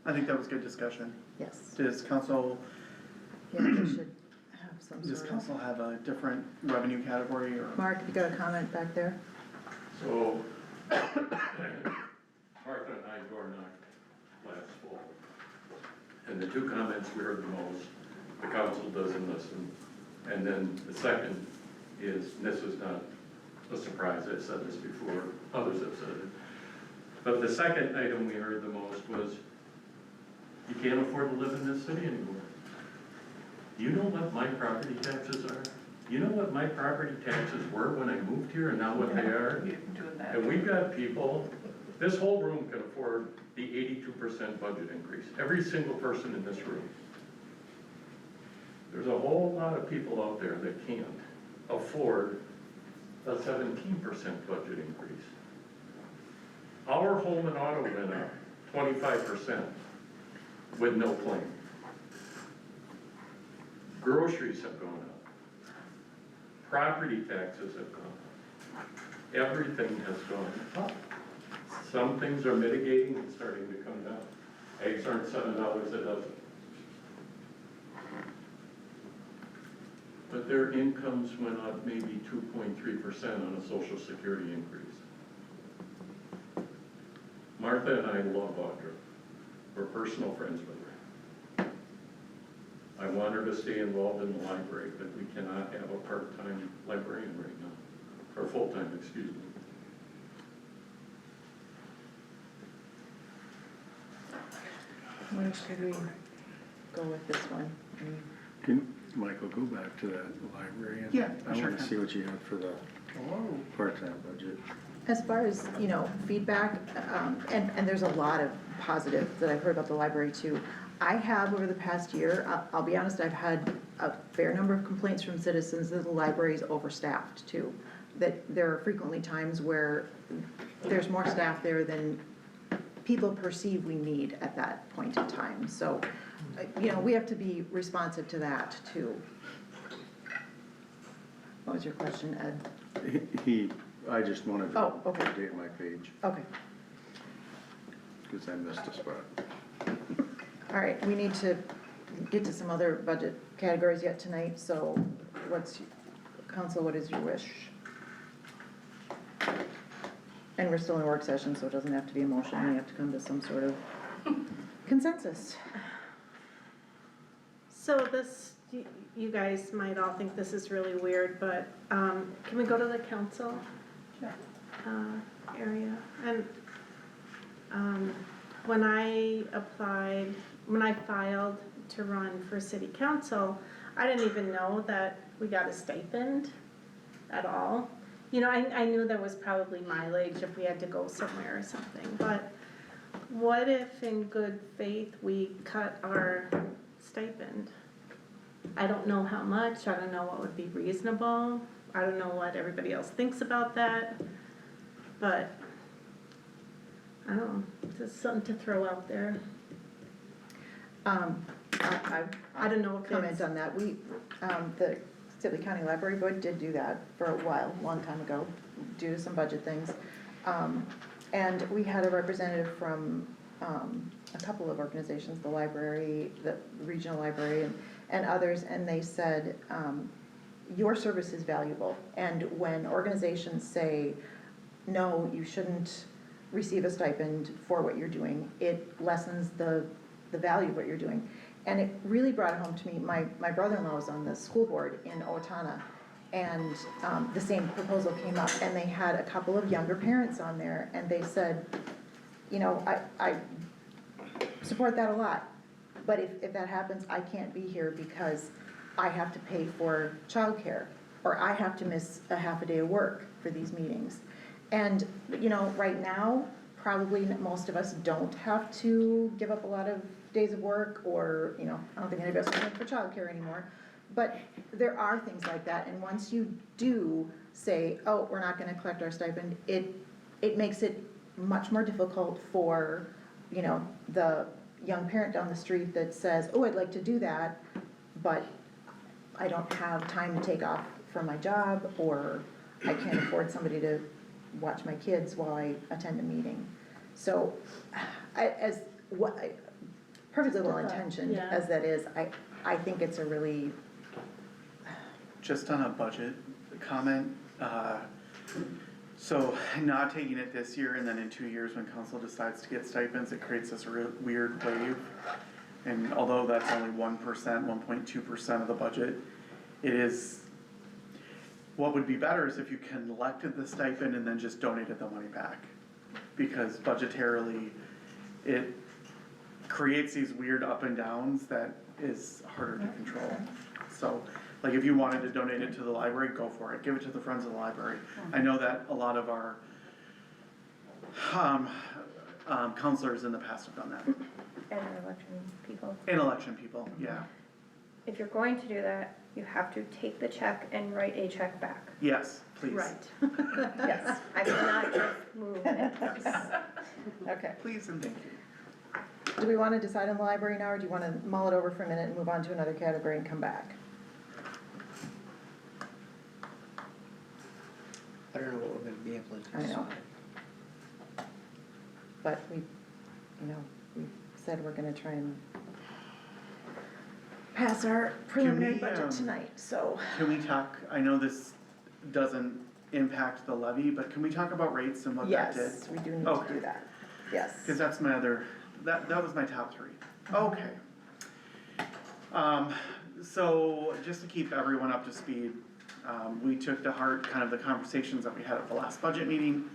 I think that was good discussion. yes, Does council yeah, we should have some Does sort of. council have a different revenue category or? Mark, you got a comment back there? So, Martha and I door knocked last fall, and the two comments we heard the most, the council doesn't listen. And then the second is, and this is not a surprise, I've said this before, others have said it. But the second item we heard the most was, you can't afford to live in this city anymore. You know what my property taxes are? You know what my property taxes were when I moved here and now what they are? And we've got people, this whole room can afford the 82% budget increase, every single person in this room. There's a whole lot of people out there that can't afford a 17% budget increase. Our home and auto went up 25% with no claim. Groceries have gone up. Property taxes have gone up. Everything has gone up. Some things are mitigating and starting to come down. Eggs aren't $7 a dozen. But their incomes went up maybe 2.3% on a social security increase. Martha and I love Audra. We're personal friends with her. I want her to stay involved in the library, but we cannot have a part-time librarian right now, or full-time, excuse me. Where should we go with this one? Can, Michael, go back to that library? Yeah, I sure want to can. see what you have for the part-time budget. As far as, feedback, and there's a lot of positive that I've heard about the library too. I have, over the past year, I'll be honest, I've had a fair number of complaints from citizens that the library is overstaffed too. That there are frequently times where there's more staff there than people perceive we need at that point in time. So, we have to be responsive to that too. What was your question, Ed? I just wanted to Oh, okay. update my page, Okay. because I missed a spot. All right, we need to get to some other budget categories yet tonight, so council, what is your wish? And we're still in a work session, so it doesn't have to be a motion, we have to come to some sort of consensus. So this, you guys might all think this is really weird, but, can we go to the council? Area? And, when I filed to run for city council, I didn't even know that we got a stipend at all. I knew there was probably mileage if we had to go somewhere or something, but what if in good faith we cut our stipend? I don't know how much, I don't know what would be reasonable, I don't know what everybody else thinks about that, but I don't know, just something to throw out there. I don't know if Comment it's, on that, the Sibley County Library Board did do that for a while, a long time ago, due to some budget things. And we had a representative from a couple of organizations, the library, the regional library, and others, and they said, your service is valuable. And when organizations say, no, you shouldn't receive a stipend for what you're doing, it lessens the value of what you're doing. And it really brought it home to me. My brother-in-law was on the school board in Owatonna, and the same proposal came up, and they had a couple of younger parents on there, and they said, I support that a lot, but if that happens, I can't be here because I have to pay for childcare, or I have to miss a half a day of work for these meetings. And, right now, probably most of us don't have to give up a lot of days of work, or, I don't think any of us can for childcare anymore. But there are things like that, and once you do say, oh, we're not gonna collect our stipend, it makes it much more difficult for, the young parent down the street that says, oh, I'd like to do that, but I don't have time to take off from my job, or I can't afford somebody to watch my kids while I attend a meeting. So, perfectly well intentioned Yeah. as that is, I think it's a really, Just on a budget comment, so not taking it this year, and then in 2 years when council decides to get stipends, it creates this weird wave. And although that's only 1%, 1.2% of the budget, it is, what would be better is if you collected the stipend and then just donated the money back. Because budgetarily, it creates these weird up and downs that is harder to control. So, like, if you wanted to donate it to the library, go for it, give it to the Friends of the Library. I know that a lot of our counselors in the past have done that, And election people. and election people, yeah, If you're going to do that, you have to take the check and write a check back. yes, please. right. Yes, I cannot just move it. okay. Please and thank you. Do we wanna decide on the library now, or do you wanna mull it over for a minute and move on to another category and come back? I don't know what we're gonna be able to I know. decide. But we, we said we're gonna try and pass our preliminary we, budget tonight, so. Can we talk, I know this doesn't impact the levy, but can we talk about rates and what that did? Yes, we do need to Okay. do that, yes. Cause that's my other, that was my top three. Okay. So just to keep everyone up to speed, we took to heart kind of the conversations that we had at the last budget meeting.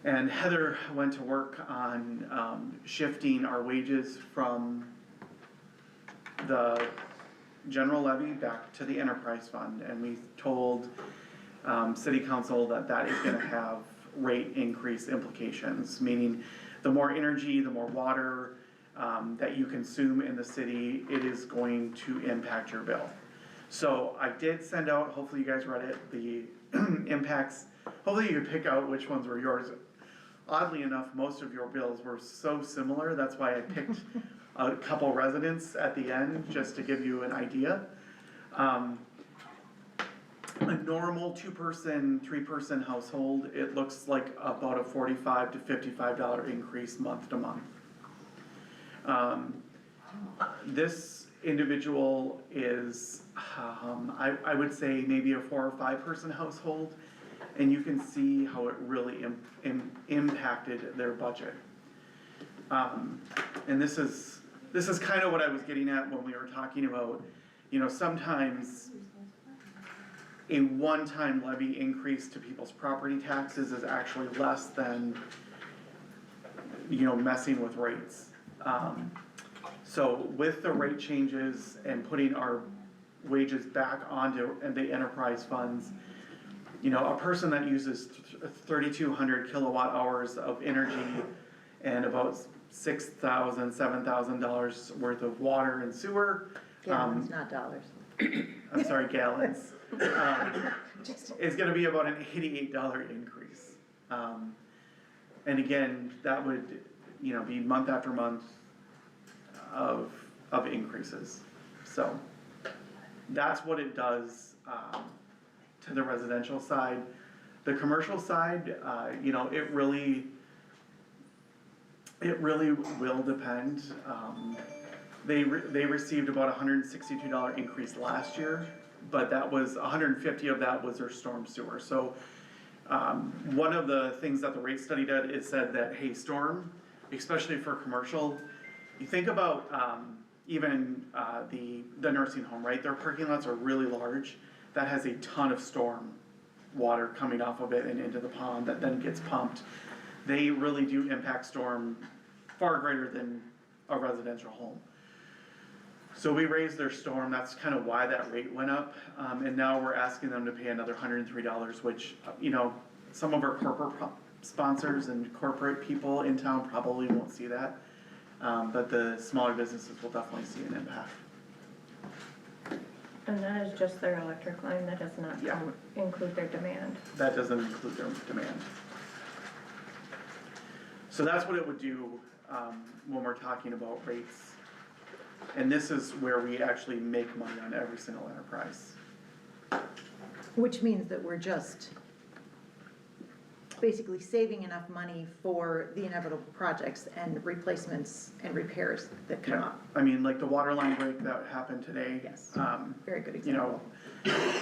And Heather went to work on, shifting our wages from the general levy back to the enterprise fund. And we told, city council that that is gonna have rate increase implications, meaning the more energy, the more water, that you consume in the city, it is going to impact your bill. So I did send out, hopefully you guys read it, the impacts, hopefully you could pick out which ones were yours. Oddly enough, most of your bills were so similar, that's why I picked a couple residents at the end, just to give you an idea. A normal 2-person, 3-person household, it looks like about a $45 to $55 increase month to month. This individual is, I would say maybe a 4 or 5-person household, and you can see how it really impacted their budget. And this is kind of what I was getting at when we were talking about, sometimes a one-time levy increase to people's property taxes is actually less than, messing with rates. So with the rate changes and putting our wages back onto the enterprise funds, a person that uses 3,200 kilowatt hours of energy and about $6,000, $7,000 worth of water and sewer. Gallons, not dollars. I'm sorry, gallons. Is gonna be about an $88 increase. And again, that would, be month after month of increases. So that's what it does, to the residential side. The commercial side, it really will depend. They received about $162 increase last year, but that was, 150 of that was their storm sewer. So, one of the things that the rate study did is said that, hey, storm, especially for commercial, you think about, even, the nursing home, right? Their parking lots are really large. That has a ton of storm water coming off of it and into the pond that then gets pumped. They really do impact storm far greater than a residential home. So we raised their storm, that's kind of why that rate went up, and now we're asking them to pay another $103, which, some of our corporate sponsors and corporate people in town probably won't see that, but the smaller businesses will definitely see an impact. And that is just their electric line, that does not Yeah. include their demand. That doesn't include their demand. So that's what it would do, when we're talking about rates. And this is where we actually make money on every single enterprise. Which means that we're just basically saving enough money for the inevitable projects and replacements and repairs that come up. I mean, like the water line break that happened today. Yes, very good example.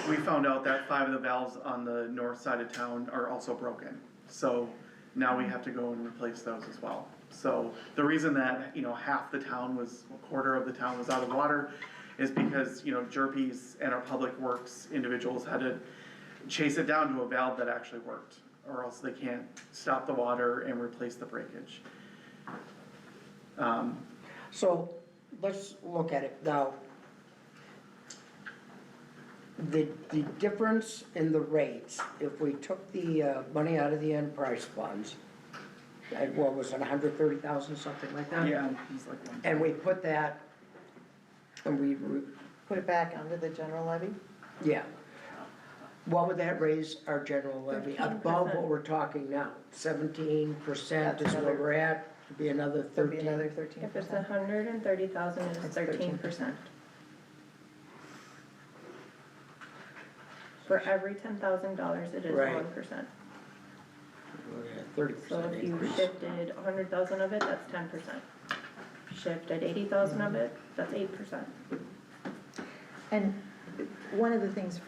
We found out that 5 of the valves on the north side of town are also broken. So now we have to go and replace those as well. So the reason that, half the town was, a quarter of the town was out of water is because, Jerpies and our public works individuals had to chase it down to a valve that actually worked, or else they can't stop the water and replace the breakage. So, let's look at it now. The difference in the rates, if we took the money out of the enterprise funds, at what was it, 130,000, something like that? Yeah, it's like one. And we put that, and we, Put it back onto the general levy? yeah. What would that raise our general levy above 13%. what we're talking now? 17% is That's where another- we're at, it'd be another There'd be 13. another 13%. If it's 130,000, it's It's 13%. For every $10,000, it is Right. 1%. We're at 30% So if you increase. shifted 100,000 of it, that's 10%. Shifted 80,000 of it, that's 8%. And one of the things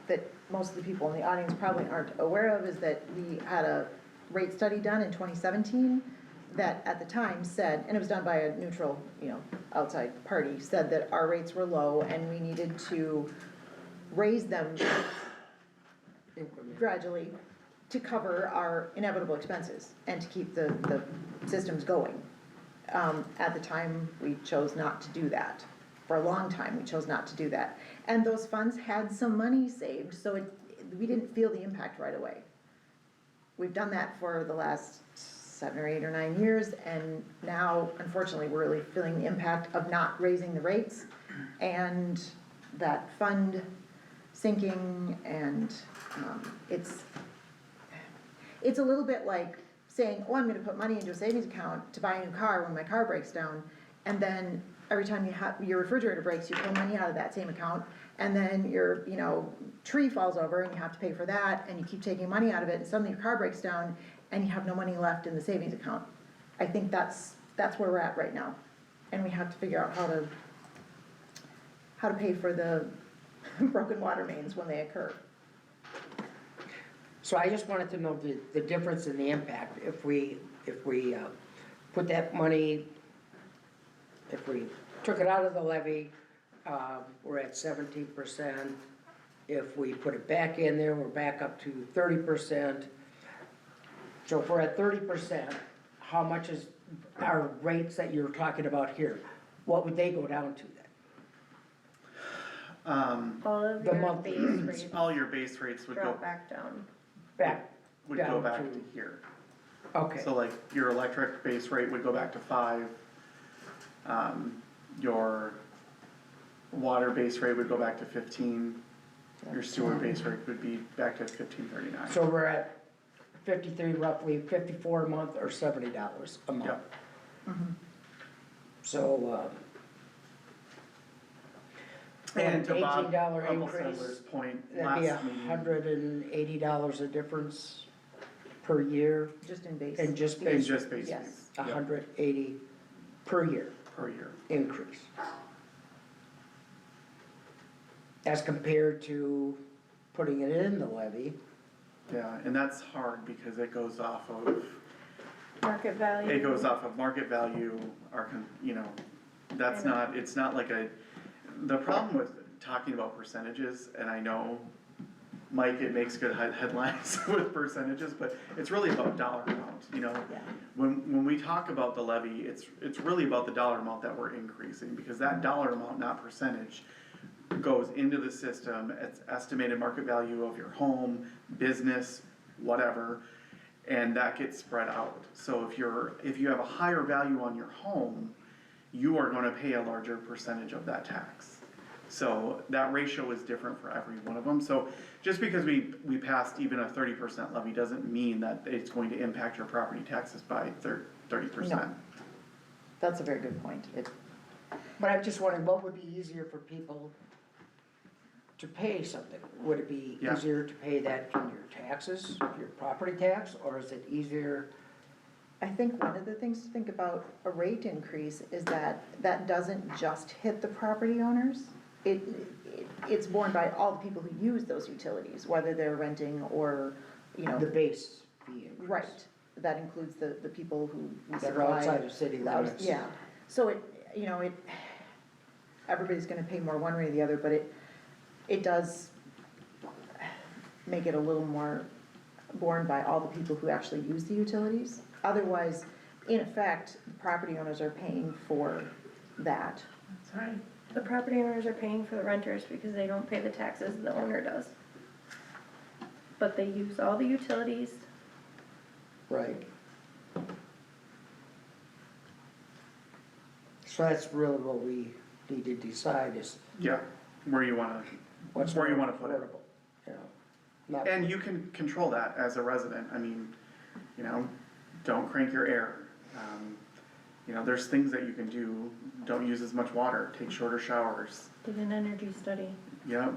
that most of the people in the audience probably aren't aware of is that we had a rate study done in 2017 that at the time said, and it was done by a neutral, outside party, said that our rates were low and we needed to raise them gradually to cover our inevitable expenses and to keep the systems going. At the time, we chose not to do that. For a long time, we chose not to do that. And those funds had some money saved, so we didn't feel the impact right away. We've done that for the last 7 or 8 or 9 years, and now, unfortunately, we're really feeling the impact of not raising the rates and that fund sinking, and it's a little bit like saying, oh, I'm gonna put money into a savings account to buy a new car when my car breaks down, and then every time your refrigerator breaks, you pull money out of that same account, and then your, tree falls over and you have to pay for that, and you keep taking money out of it, and suddenly your car breaks down, and you have no money left in the savings account. I think that's where we're at right now, and we have to figure out how to pay for the broken water mains when they occur. So I just wanted to know the difference in the impact, if we put that money, if we took it out of the levy, we're at 17%. If we put it back in there, we're back up to 30%. So if we're at 30%, how much is our rates that you're talking about here? What would they go down to then? All of The your monthly base rates All your base rates would go, drop back down. would go down back to- to here. Okay, So like your electric base rate would go back to 5. Your water base rate would go back to 15. Your sewer base rate would be back to 15.39. so we're at 53, roughly 54 a month, or $70 a month. Yep. So, And to Bob $18 Rumpelstedler's increase, point, that'd be last meeting, $180 a difference per year, Just in base. and just in base, just base Yes. fees. Yep, 180 per year per year. increase. As compared to putting it in the levy. Yeah, and that's hard because it goes off of, Market value. market value, that's not, it's not like the problem with talking about percentages, and I know, Mike, it makes good headlines with percentages, but it's really about dollar amount, Yeah. When we talk about the levy, it's really about the dollar amount that we're increasing, because that dollar amount, not percentage, goes into the system. It's estimated market value of your home, business, whatever, and that gets spread out. So if you have a higher value on your home, you are gonna pay a larger percentage of that tax. So that ratio is different for every one of them. So just because we passed even a 30% levy doesn't mean that it's going to impact your property taxes by 30%. No. That's a very good point. But I'm just wondering, what would be easier for people to pay something? Would it be Yeah. easier to pay that from your taxes, your property tax, or is it easier? I think one of the things to think about a rate increase is that doesn't just hit the property owners. It's borne by all the people who use those utilities, whether they're renting or, The base fee increase. right. That includes the people who we That are supply. outside of city limits. Yeah, so everybody's gonna pay more one way or the other, but it does make it a little more borne by all the people who actually use the utilities. Otherwise, in effect, the property owners are paying for that. That's right. The property owners are paying for the renters because they don't pay the taxes the owner does. But they use all the utilities. Right. So that's really what we need to decide is Yeah, where you wanna what's Where you more wanna put it. affordable, you know? Not- And you can control that as a resident. I mean, don't crank your air. There's things that you can do. Don't use as much water, take shorter showers. Did an energy study. Yep.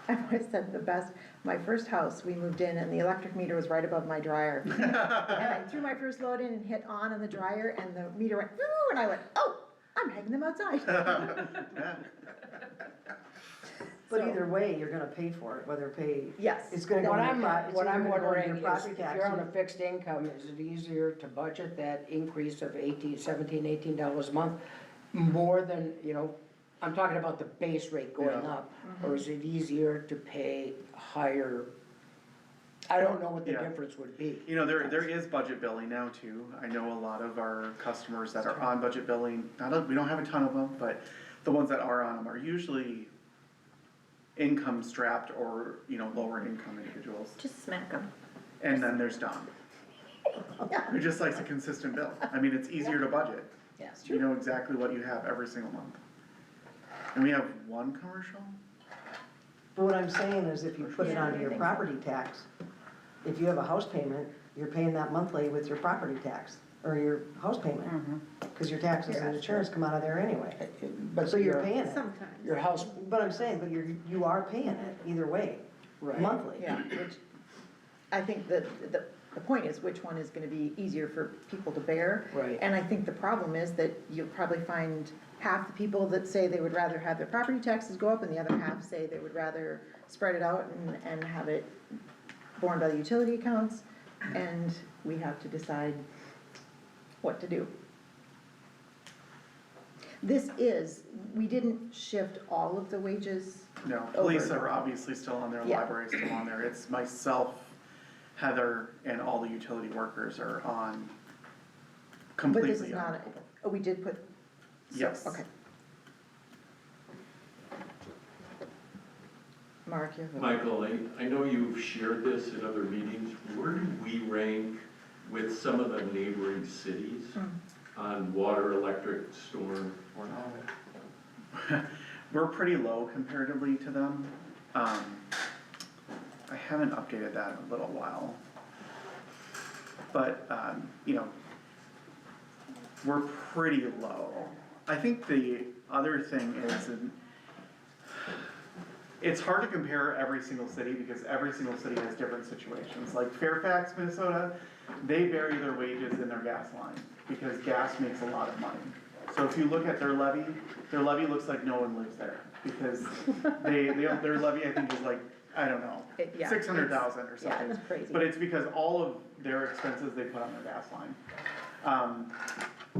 I've always said the best, my first house, we moved in and the electric meter was right above my dryer. And I threw my first load in and hit on the dryer and the meter went, woo, and I went, oh, I'm hanging them outside. Yeah. But So- either way, you're gonna pay for it, whether pay, Yes. it's gonna go What in I'm, your it's what either I'm gonna go in wondering your is, property if tax you're on or- a fixed income, is it easier to budget that increase of $18 a month? More than, I'm talking about the base rate going Yeah. up, or is it easier to pay higher? I don't know what the Yeah. difference would be. You know, there is budget billing now too. I know a lot of our customers that are on budget billing, we don't have a ton of them, but the ones that are on them are usually income strapped or, lower income individuals. Just smack them. And then there's Don, who just likes a consistent bill. I mean, it's easier to budget. Yes. You know exactly what you have every single month. And we have one commercial? But what I'm saying is if you put it onto your property tax, if you have a house payment, you're paying that monthly with your property tax, or your house payment. Cause your taxes and insurance come out of there anyway. But So you're paying it. Sometimes. Your house, But I'm saying, but you are paying it either way, right. monthly. Yeah, which, I think that the point is which one is gonna be easier for people to bear. Right. And I think the problem is that you'll probably find half the people that say they would rather have their property taxes go up and the other half say they would rather spread it out and have it borne by the utility accounts. And we have to decide what to do. We didn't shift all of the wages. No, police Over. are obviously still on there, Yeah. library's still on there. It's myself, Heather, and all the utility workers are on completely. But this is not, we did put. Yes. Okay. Mark, you have a. Michael, I know you've shared this in other meetings. Where do we rank with some of the neighboring cities on water, electric, storm? We're pretty low comparatively to them. I haven't updated that in a little while. But, we're pretty low. I think the other thing is, it's hard to compare every single city because every single city has different situations. Like Fairfax, Minnesota, they vary their wages in their gas line because gas makes a lot of money. So if you look at their levy looks like no one lives there because their levy I think is like, I don't know, Yeah, 600,000 or something. Yeah, it's crazy. But it's because all of their expenses they put on their gas line.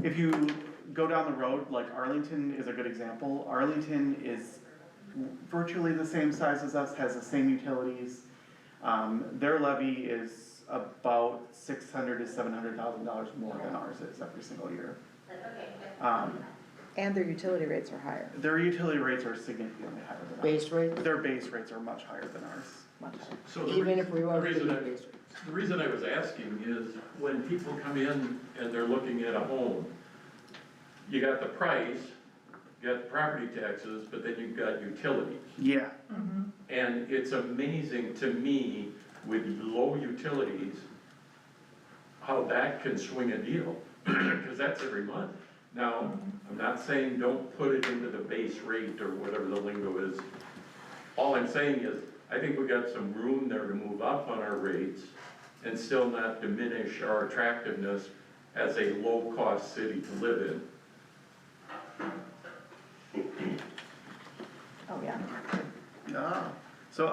If you go down the road, like Arlington is a good example. Arlington is virtually the same size as us, has the same utilities. Their levy is about $600,000 to $700,000 more than ours is every single year. And their utility rates are higher, Their utility rates are significantly higher than ours. Base rate? Their base rates are much higher than ours. much higher. So the Even reason- if we the were to reason do I- base rates. The reason I was asking is when people come in and they're looking at a home, you got the price, you got the property taxes, but then you've got utilities. Yeah, And it's amazing to me with low utilities, how that can swing a deal, because that's every month. Now, I'm not saying don't put it into the base rate or whatever the lingo is. All I'm saying is, I think we got some room there to move up on our rates and still not diminish our attractiveness as a low-cost city to live in. Oh, yeah. So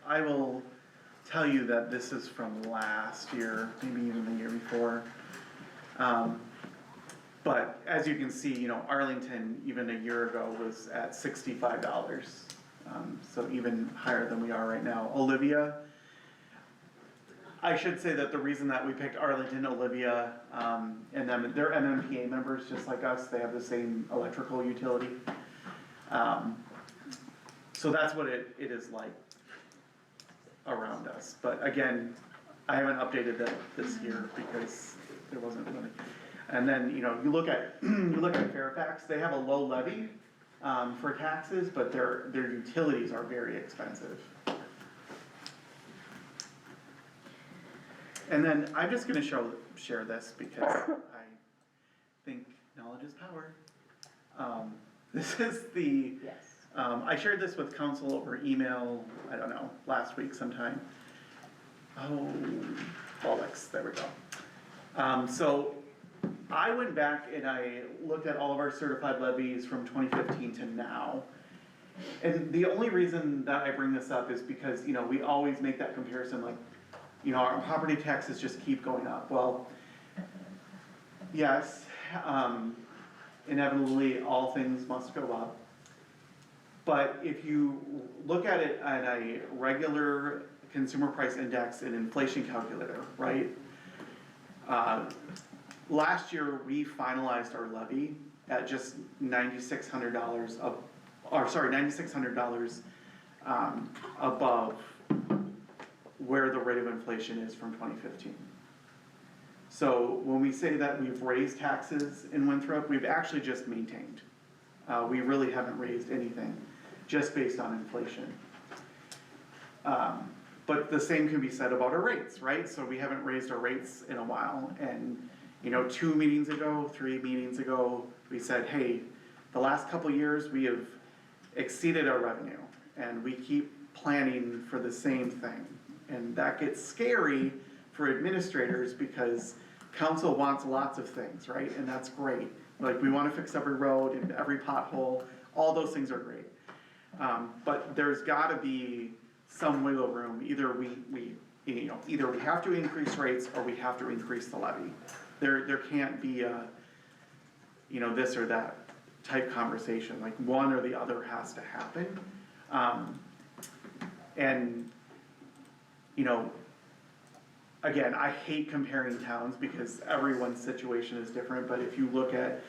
I will tell you that this is from last year, maybe even the year before. But as you can see, Arlington, even a year ago, was at $65. So even higher than we are right now. Olivia, I should say that the reason that we picked Arlington, Olivia, and them, they're MMPA members just like us, they have the same electrical utility. So that's what it is like around us. But again, I haven't updated that this year because there wasn't really. And then, you look at Fairfax, they have a low levy for taxes, but their utilities are very expensive. And then I'm just gonna share this because I think knowledge is power. This is the Yes. I shared this with council over email, I don't know, last week sometime. Oh, bollocks, there we go. So I went back and I looked at all of our certified levies from 2015 to now. And the only reason that I bring this up is because, you know, we always make that comparison, like, you know, our property taxes just keep going up. Well, yes, inevitably, all things must go up. But if you look at it at a regular consumer price index and inflation calculator, right? Last year, we finalized our levy at just $9,600 $9,600 above where the rate of inflation is from 2015. So when we say that we've raised taxes in Winthrop, we've actually just maintained. We really haven't raised anything, just based on inflation. But the same can be said about our rates, right? So we haven't raised our rates in a while, and you know, 3 meetings ago, we said, hey, the last couple years we have exceeded our revenue, and we keep planning for the same thing. And that gets scary for administrators because council wants lots of things, right? And that's great. Like, we want to fix every road and every pothole, all those things are great. But there's gotta be some wiggle room. Either either we have to increase rates or we have to increase the levy. There can't be a, you know, this or that type conversation, like one or the other has to happen. And, you know, again, I hate comparing towns because everyone's situation is different, but if you look at,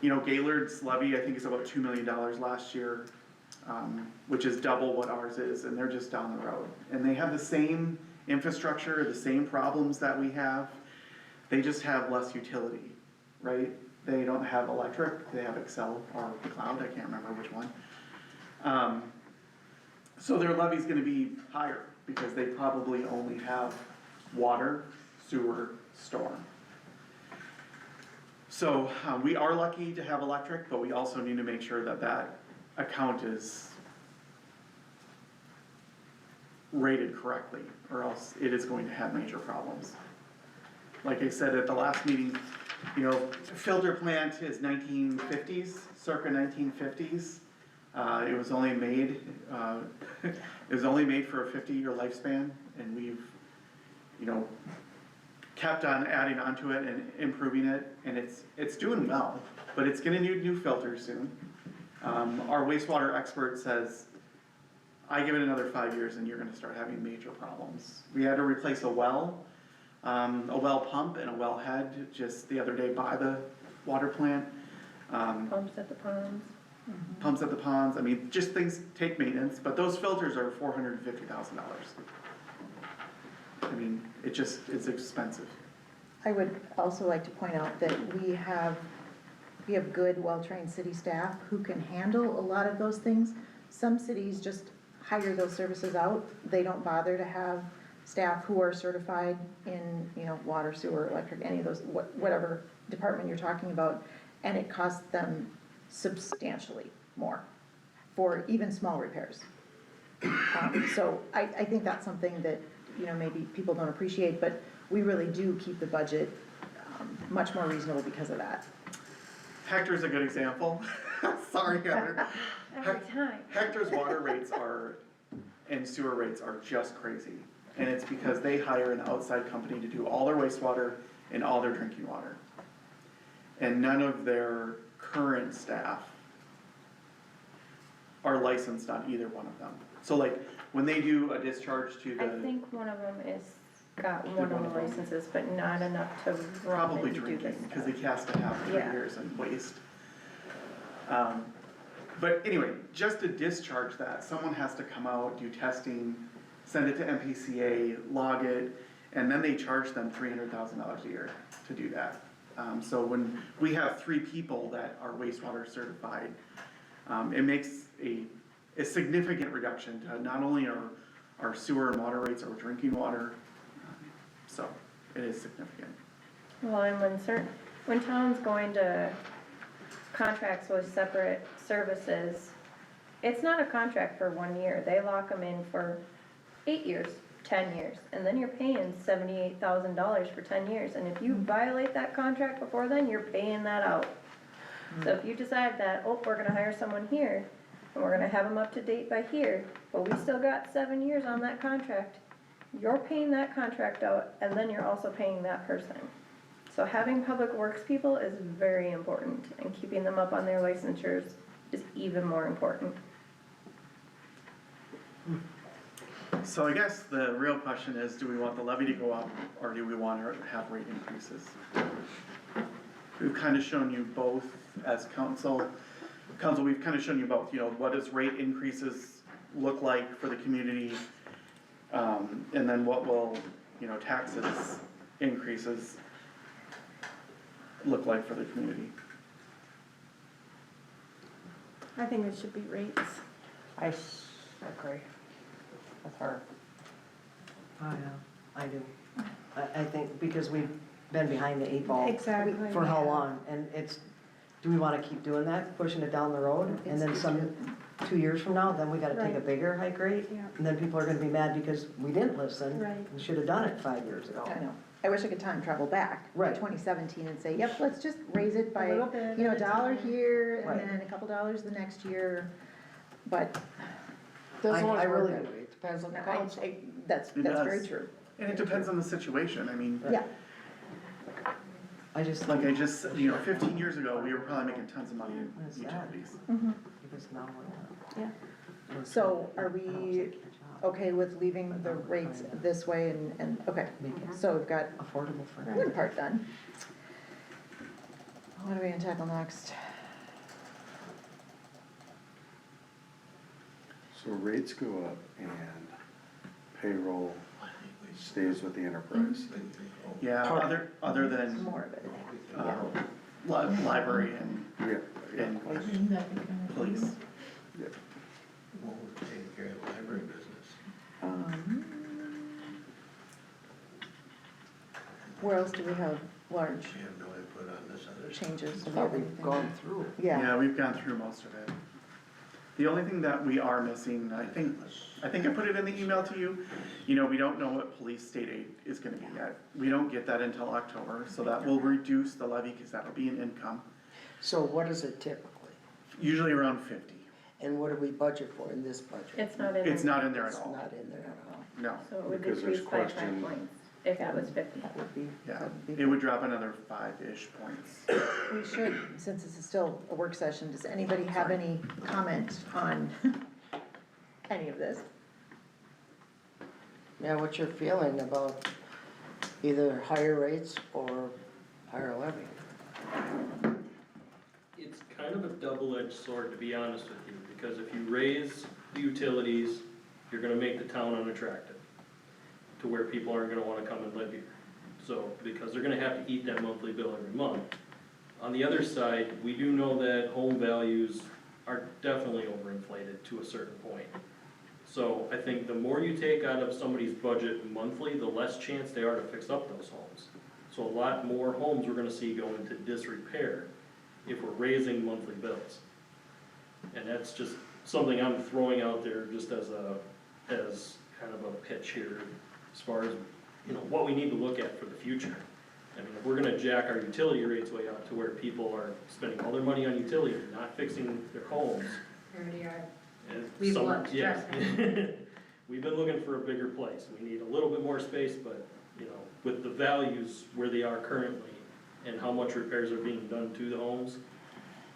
you know, Gaylord's levy, I think is about $2 million last year, which is double what ours is, and they're just down the road. And they have the same infrastructure, the same problems that we have, they just have less utility, right? They don't have electric, they have Excel or Cloud, I can't remember which one. So their levy's gonna be higher because they probably only have water, sewer, storm. So we are lucky to have electric, but we also need to make sure that that account is rated correctly, or else it is going to have major problems. Like I said at the last meeting, you know, filter plant is 1950s, circa 1950s. It was only made for a 50-year lifespan, and we've, you know, kept on adding onto it and improving it, and it's doing well, but it's gonna need new filters soon. Our wastewater expert says, I give it another 5 years and you're gonna start having major problems. We had to replace a well pump and a well head just the other day by the water plant. Pumps at the ponds. Pumps at the ponds, I mean, just things take maintenance, but those filters are $450,000. I mean, it's expensive. I would also like to point out that we have good, well-trained city staff who can handle a lot of those things. Some cities just hire those services out. They don't bother to have staff who are certified in, you know, water, sewer, electric, any of those, whatever department you're talking about, and it costs them substantially more for even small repairs. So I think that's something that, you know, maybe people don't appreciate, but we really do keep the budget much more reasonable because of that. Hector's a good example. Sorry, Heather. Every time. Hector's water rates and sewer rates are just crazy. And it's because they hire an outside company to do all their wastewater and all their drinking water. And none of their current staff are licensed on either one of them. So like, when they do a discharge to the. I think one of them got one of the licenses, but not enough to run Probably and do this drinking, because stuff. he has to have 3 Yeah. years in waste. But anyway, just to discharge that, someone has to come out, do testing, send it to MPCA, log it, and then they charge them $300,000 a year to do that. So when we have 3 people that are wastewater certified, it makes a significant reduction to not only our sewer and water rates, our drinking water, so it is significant. Well, and when towns go into contracts with separate services, it's not a contract for 1 year, they lock them in for 8 years, 10 years, and then you're paying $78,000 for 10 years, and if you violate that contract before then, you're paying that out. So if you decide that, oh, we're gonna hire someone here, and we're gonna have them up to date by here, but we still got 7 years on that contract, you're paying that contract out, and then you're also paying that person. So having public works people is very important, and keeping them up on their licensures is even more important. So I guess the real question is, do we want the levy to go up, or do we want to have rate increases? We've kind of shown you both as council, we've kind of shown you both, you know, what does rate increases look like for the community? And then what will, you know, taxes increases look like for the community? I think it should be rates. I agree with her. I know, I do. I think because we've been behind the 8 ball. Exactly. For how long? And it's, do we wanna keep doing that, pushing it down the road? And then 2 years from now, then we gotta take a Right. bigger hike rate? Yeah. And then people are gonna be mad because we didn't listen. Right. We should've done it 5 years ago. I know. I wish I could time travel back to Right. 2017 and say, yep, let's just raise it by, A little bit you know, at a $1 time. here and Right. then a couple dollars the next year. But Doesn't I always work really that do. way, it depends on the I- council. that's It very does. true. And it depends on the situation, I mean, Yeah, I just, like I just, you know, 15 years ago, we were probably making tons of money in What is that? utilities. because now yeah. we're. So are we okay with leaving the rates this way and, okay. Make it So we've got affordable for one everyone. part done. What are we gonna tackle next? So rates go up and payroll stays with the enterprise. Yeah, other than, More of it. library and Yeah, police. yeah. What would take care of the library business? Where else do we have large You have no input on this other. changes? I thought we've gone through. Yeah, Yeah, we've gone through most of it. The only thing that we are missing, I think I put it in the email to you, you know, we don't know what police state aid is gonna be yet. We don't get that until October, so that will reduce the levy, cause that'll be an income, So what is it typically? usually around 50. And what do we budget for in this budget? It's not in there. It's not in there at It's all, not in there at all. no, So it would Because there's decrease by 5 question- points if it was 50. that would be, yeah, that would be. it would drop another 5-ish points. We should, since this is still a work session, does anybody have any comment on any of this? Yeah, what's your feeling about either higher rates or higher levy? It's kind of a double-edged sword, to be honest with you, because if you raise the utilities, you're gonna make the town unattractive to where people aren't gonna wanna come and live here. So, because they're gonna have to eat that monthly bill every month. On the other side, we do know that home values are definitely overinflated to a certain point. So I think the more you take out of somebody's budget monthly, the less chance they are to fix up those homes. So a lot more homes we're gonna see go into disrepair if we're raising monthly bills. And that's just something I'm throwing out there just as kind of a pitch here, as far as, you know, what we need to look at for the future. I mean, if we're gonna jack our utility rates way up to where people are spending all their money on utilities, not fixing their homes. Already are. and We've some- looked, yeah. trust me. We've been looking for a bigger place. We need a little bit more space, but, you know, with the values where they are currently and how much repairs are being done to the homes,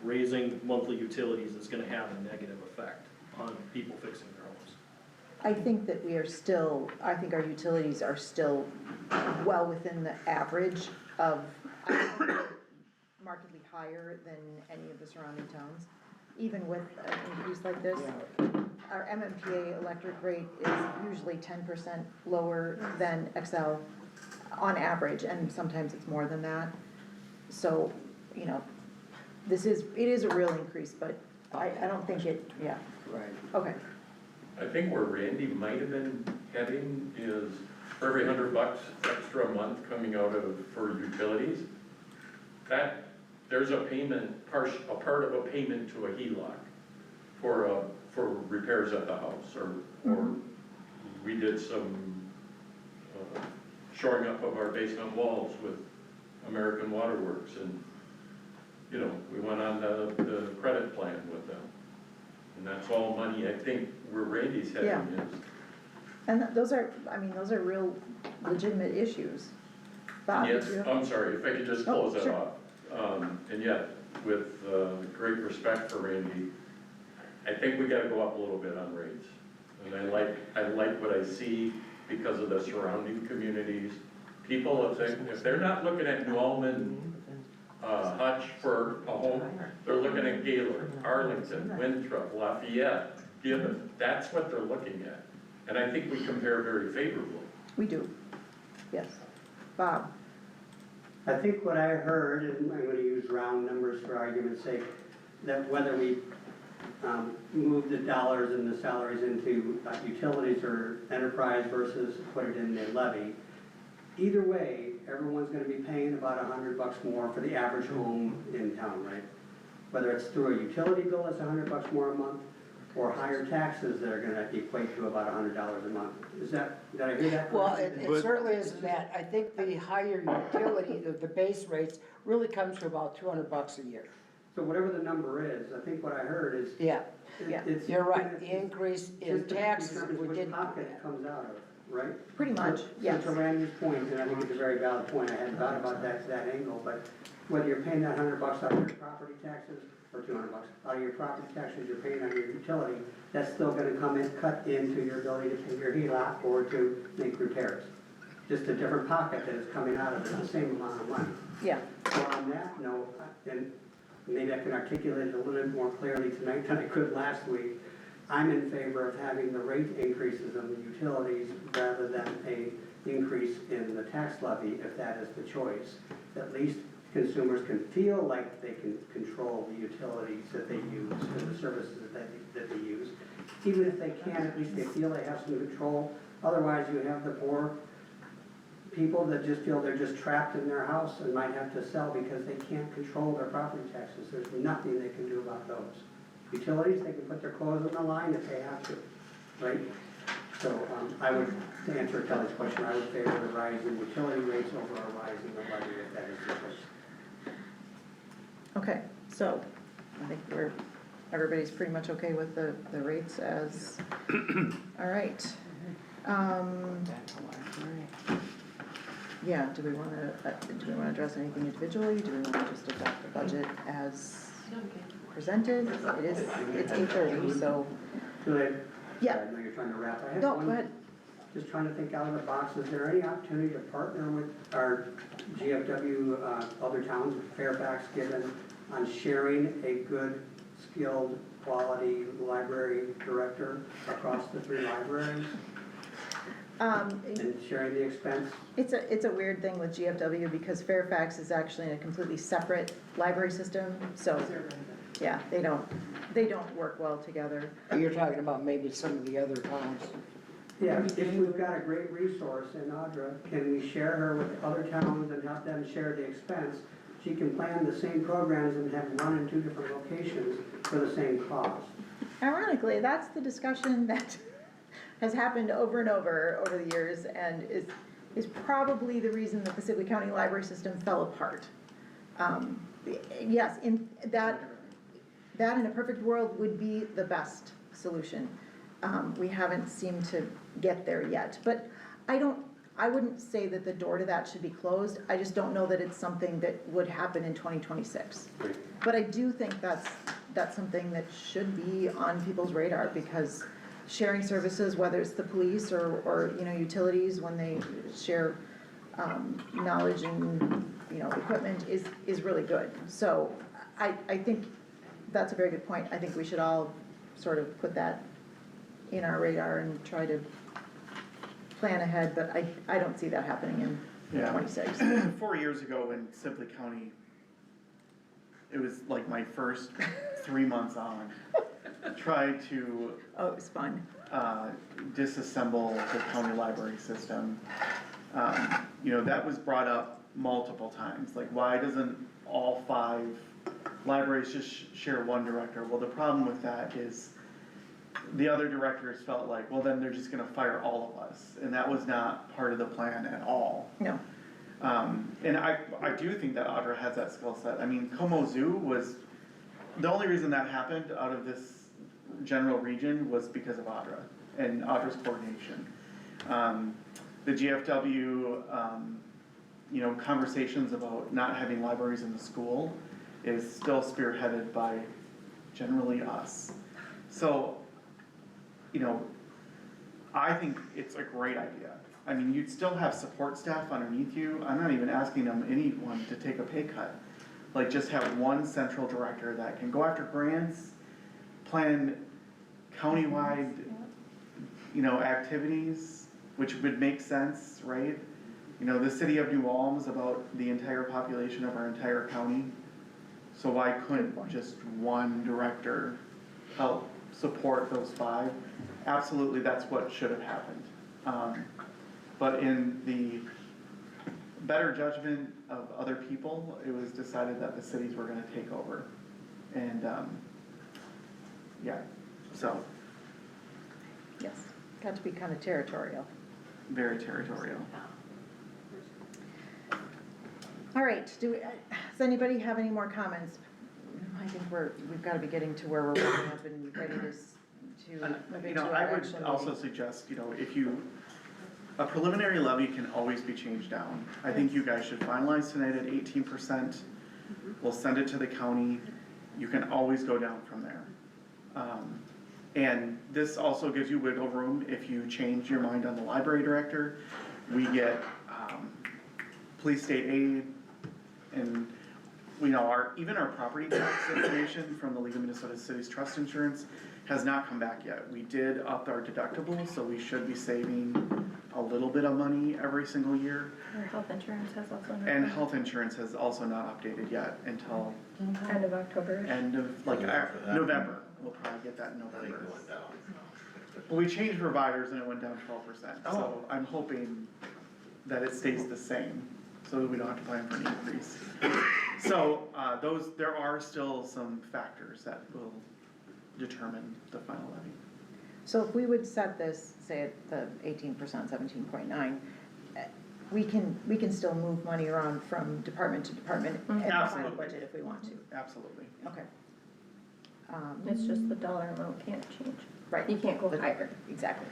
raising monthly utilities is gonna have a negative effect on people fixing their homes. I think that we are still, I think our utilities are still well within the average of, I think we're markedly higher than any of the surrounding towns, even with an increase like this. Our MMPA electric rate is usually 10% lower than Excel on average, and sometimes it's more than that. So, you know, it is a real increase, but I don't think it, yeah, Right. okay. I think where Randy might have been heading is for every $100 extra a month coming out of, for utilities, there's a payment, a part of a payment to a HELOC for repairs at the house, or we did some shoring up of our basement walls with American Water Works, and, you know, we went on the credit plan with them. And that's all money, I think, where Randy's heading Yeah. is. And those are, I mean, those are real legitimate issues. Bob, did Yes, you have- I'm sorry, if I could just Oh, close that sure. off. And yet, with great respect for Randy, I think we gotta go up a little bit on rates. And I like what I see because of the surrounding communities. People, if they're not looking at New Ulm, Hutch for a home, they're looking at Gaylord, Arlington, Winthrop, Lafayette, Gibbon. That's what they're looking at. And I think we compare very favorably. We do, yes. Bob? I think what I heard, and I'm gonna use round numbers for argument's sake, that whether we move the dollars and the salaries into utilities or enterprise versus put it in the levy, either way, everyone's gonna be paying about $100 more for the average home in town, right? Whether it's through a utility bill that's $100 more a month, or higher taxes that are gonna equate to about $100 a month. Did I hear that Well, correctly? it certainly isn't that. I think the higher utility, the base rates, really comes to about $200 a year. So whatever the number is, I think what I heard is. Yeah, it's- you're right. The increase in just to taxes, determine we which did. pocket it comes out of, right? Pretty much, yes. So to Randy's point, and I think it's a very valid point, I hadn't thought about that angle, but whether you're paying that $100 out of your property taxes, or $200 out of your property taxes, you're paying on your utility, that's still gonna come in, cut into your ability to pay your HELOC or to make repairs. Just a different pocket that is coming out of it, the same amount of money. Yeah. So on that note, and maybe I can articulate it a little bit more clearly tonight than I could last week, I'm in favor of having the rate increases on the utilities rather than a increase in the tax levy, if that is the choice. At least consumers can feel like they can control the utilities that they use and the services that they use. Even if they can, at least they feel they have some control. Otherwise, you have the poor people that just feel they're just trapped in their house and might have to sell because they can't control their property taxes. There's nothing they can do about those. Utilities, they can put their clothes on the line if they have to, right? So I would, to answer Kelly's question, I would favor the rise in utility rates over a rise in the levy if that is the case. Okay, so I think everybody's pretty much okay with the rates as, all right. Yeah, do we wanna address anything individually? Do we wanna just adopt the budget as presented? It's 8:30, so, yeah. I know you're trying to wrap. I have No, one- go ahead. Just trying to think out of the box, is there any opportunity to partner with our GFW, other towns, Fairfax, Gibbon, on sharing a good, skilled, quality library director across the 3 libraries? And sharing the expense? It's a weird thing with GFW because Fairfax is actually in a completely separate library system, so, yeah, they don't work well together. You're talking about maybe some of the other towns. Yeah, if we've got a great resource in Audra, can we share her with other towns and have them share the expense? She can plan the same programs and have run in 2 different locations for the same cost. Ironically, that's the discussion that has happened over and over the years and is probably the reason that the Sibley County Library System fell apart. Yes, in that in a perfect world would be the best solution. We haven't seemed to get there yet, but I wouldn't say that the door to that should be closed. I just don't know that it's something that would happen in 2026. But I do think that's something that should be on people's radar because sharing services, whether it's the police or utilities when they share knowledge and equipment is really good. So I think that's a very good point. I think we should all sort of put that in our radar and try to plan ahead, but I don't see that happening in 26. 4 years ago in Sibley County, it was like my first 3 months on, tried to Oh, it was fun. disassemble the county library system. That was brought up multiple times, like why doesn't all 5 libraries just share one director? Well, the problem with that is the other directors felt like, well, then they're just gonna fire all of us, and that was not part of the plan at all. No, And I do think that Audra has that skill set. I mean, Como Zoo was, the only reason that happened out of this general region was because of Audra and Audra's coordination. The GFW, you know, conversations about not having libraries in the school is still spearheaded by generally us. So, you know, I think it's a great idea. I mean, you'd still have support staff underneath you. I'm not even asking anyone to take a pay cut. Like, just have one central director that can go after grants, plan countywide, you know, activities, which would make sense, right? You know, the city of New Ulm is about the entire population of our entire county. So why couldn't just one director help support those 5? Absolutely, that's what should have happened. But in the better judgment of other people, it was decided that the cities were gonna take over. And, yeah, so, yes, got to be kind of territorial. very territorial. All right, does anybody have any more comments? I think we've gotta be getting to where we're wrapping up and ready to And, move you into know, our I would actual also meeting. suggest, you know, a preliminary levy can always be changed down. I think you guys should finalize tonight at 18%. We'll send it to the county. You can always go down from there. And this also gives you wiggle room if you change your mind on the library director. We get, police state aid, and we know even our property tax information from the League of Minnesota Cities Trust Insurance has not come back yet. We did up our deductible, so we should be saving a little bit of money every single year. Our health insurance has also. And health insurance has also not updated yet until End of October. end of, like, November. We'll probably get that in I think November. going down. But we changed providers and it went down 12%, so Oh. I'm hoping that it stays the same, so that we don't have to plan for an increase. So, there are still some factors that will determine the final levy. So if we would set this, say at the 18%, 17.9, we can still move money around from department to department in the final Absolutely. budget if we want to. Absolutely. Okay. It's just the dollar amount can't change. Right. You can't go higher. Exactly.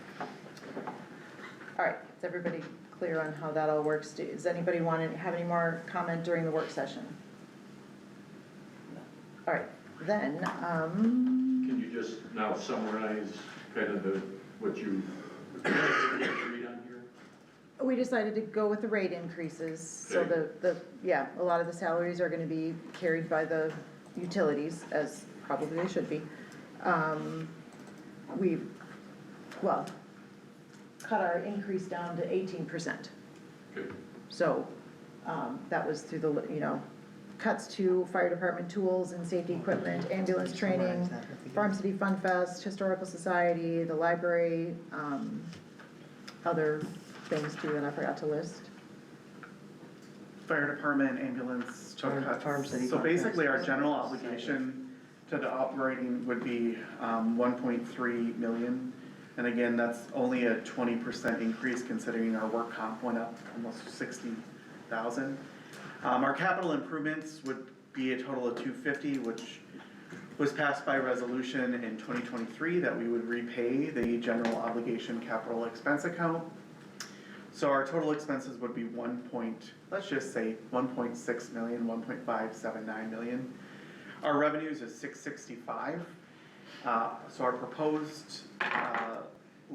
All right, is everybody clear on how that all works? Does anybody want to have any more comment during the work session? All right, then, Can you just now summarize kind of what you agreed on here? we decided to go with the rate increases. So Okay. a lot of the salaries are gonna be carried by the utilities, as probably they should be. We've, cut our increase down to 18%. Okay. So, that was through the, cuts to fire department tools and safety equipment, ambulance training, Farm City Fun Fest, Historical Society, the library, other things too that I forgot to list. Fire department, ambulance, took cuts. Farm City So Fun basically, Fest. our general obligation to the operating would be 1.3 million. And again, that's only a 20% increase considering our work comp went up almost 60,000. Our capital improvements would be a total of 250, which was passed by resolution in 2023 that we would repay the general obligation capital expense account. So our total expenses would be let's just say 1.6 million, 1.579 million. Our revenues is 665. So our proposed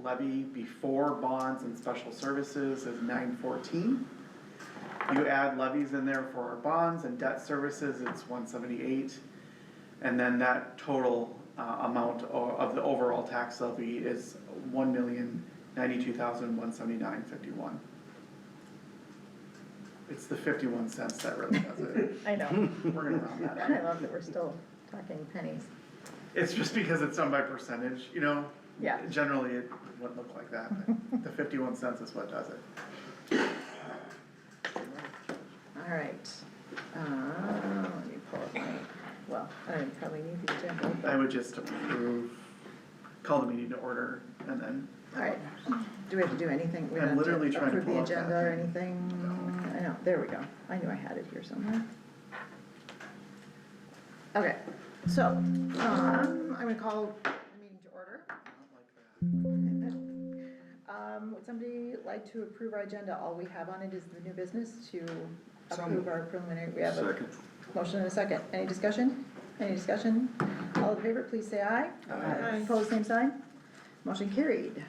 levy before bonds and special services is 914. You add levies in there for our bonds and debt services, it's 178. And then that total amount of the overall tax levy is 1,092,179.51. It's the 51 cents that really does it. I know. We're gonna round that I up. love that we're still talking pennies. It's just because it's done by percentage, Yeah. Generally, it wouldn't look like that, but the 51 cents is what does it. All right. Let me pull up I don't probably need the agenda. I would just call the meeting to order, and then, All right, do we have to do anything? We I'm don't have literally trying to approve the pull up that agenda or thing. anything? I know, there we go. I knew I had it here somewhere. Okay, so, I'm gonna call the meeting to order. Would somebody like to approve our agenda? All we have on it is the new business to approve our preliminary. We have a Second. motion and a second. Any discussion? Any discussion? All in favor, please say aye. Aye. Opposed, same sign. Motion carried.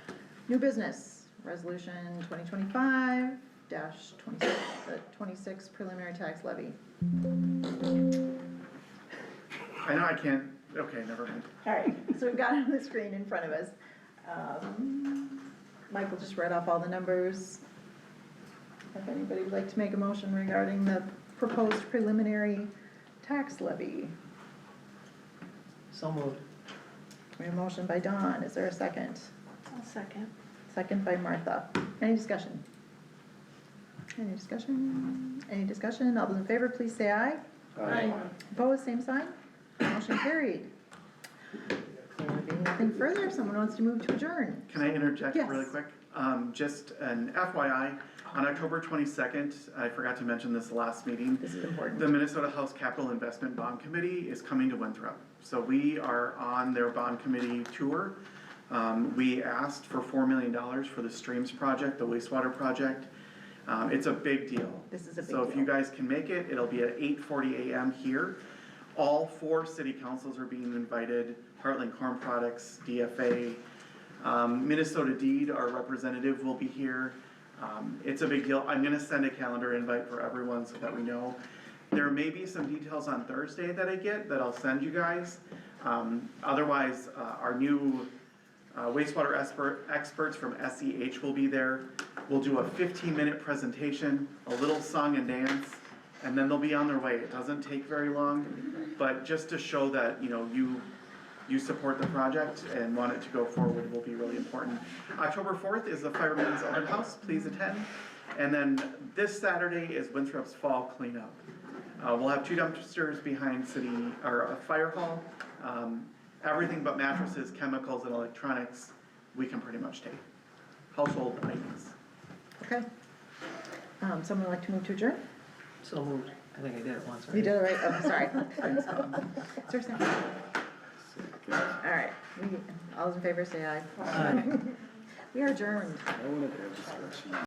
New business, resolution 2025-26, the 26 preliminary tax levy. I know I can't, okay, never mind. All right, so we've got it on the screen in front of us. Michael just read off all the numbers. If anybody would like to make a motion regarding the proposed preliminary tax levy. So moved. We have a motion by Dawn, is there a second? I'll second. Second by Martha. Any discussion? Any discussion? Any discussion? All those in favor, please say aye. Aye. Opposed, same sign. Motion carried. There would be nothing further if someone wants to move to adjourn. Can I interject Yes. really quick? Just an FYI, on October 22nd, I forgot to mention this last meeting, This is important. the Minnesota House Capital Investment Bond Committee is coming to Winthrop. So we are on their bond committee tour. We asked for $4 million for the Streams project, the wastewater project. It's a big deal. This is a big So if you deal. guys can make it, it'll be at 8:40 a.m. here. All 4 city councils are being invited, Heartland Corn Products, DFA, Minnesota Deed, our representative will be here. It's a big deal. I'm gonna send a calendar invite for everyone so that we know. There may be some details on Thursday that I get that I'll send you guys. Otherwise, our new wastewater experts from SEH will be there. We'll do a 15-minute presentation, a little song and dance, and then they'll be on their way. It doesn't take very long, but just to show that, you support the project and want it to go forward will be really important. October 4th is the Fireman's Open House, please attend. And then this Saturday is Winthrop's Fall Cleanup. We'll have 2 dumpsters behind Fire Hall. Everything but mattresses, chemicals, and electronics, we can pretty much take. Household items. Okay. Someone would like to move to adjourn? So moved. I think I did it once, right? You did it right, oh, sorry. Is there a second? All right, all those in favor say aye. Aye. We are adjourned. I wanted to have discussion.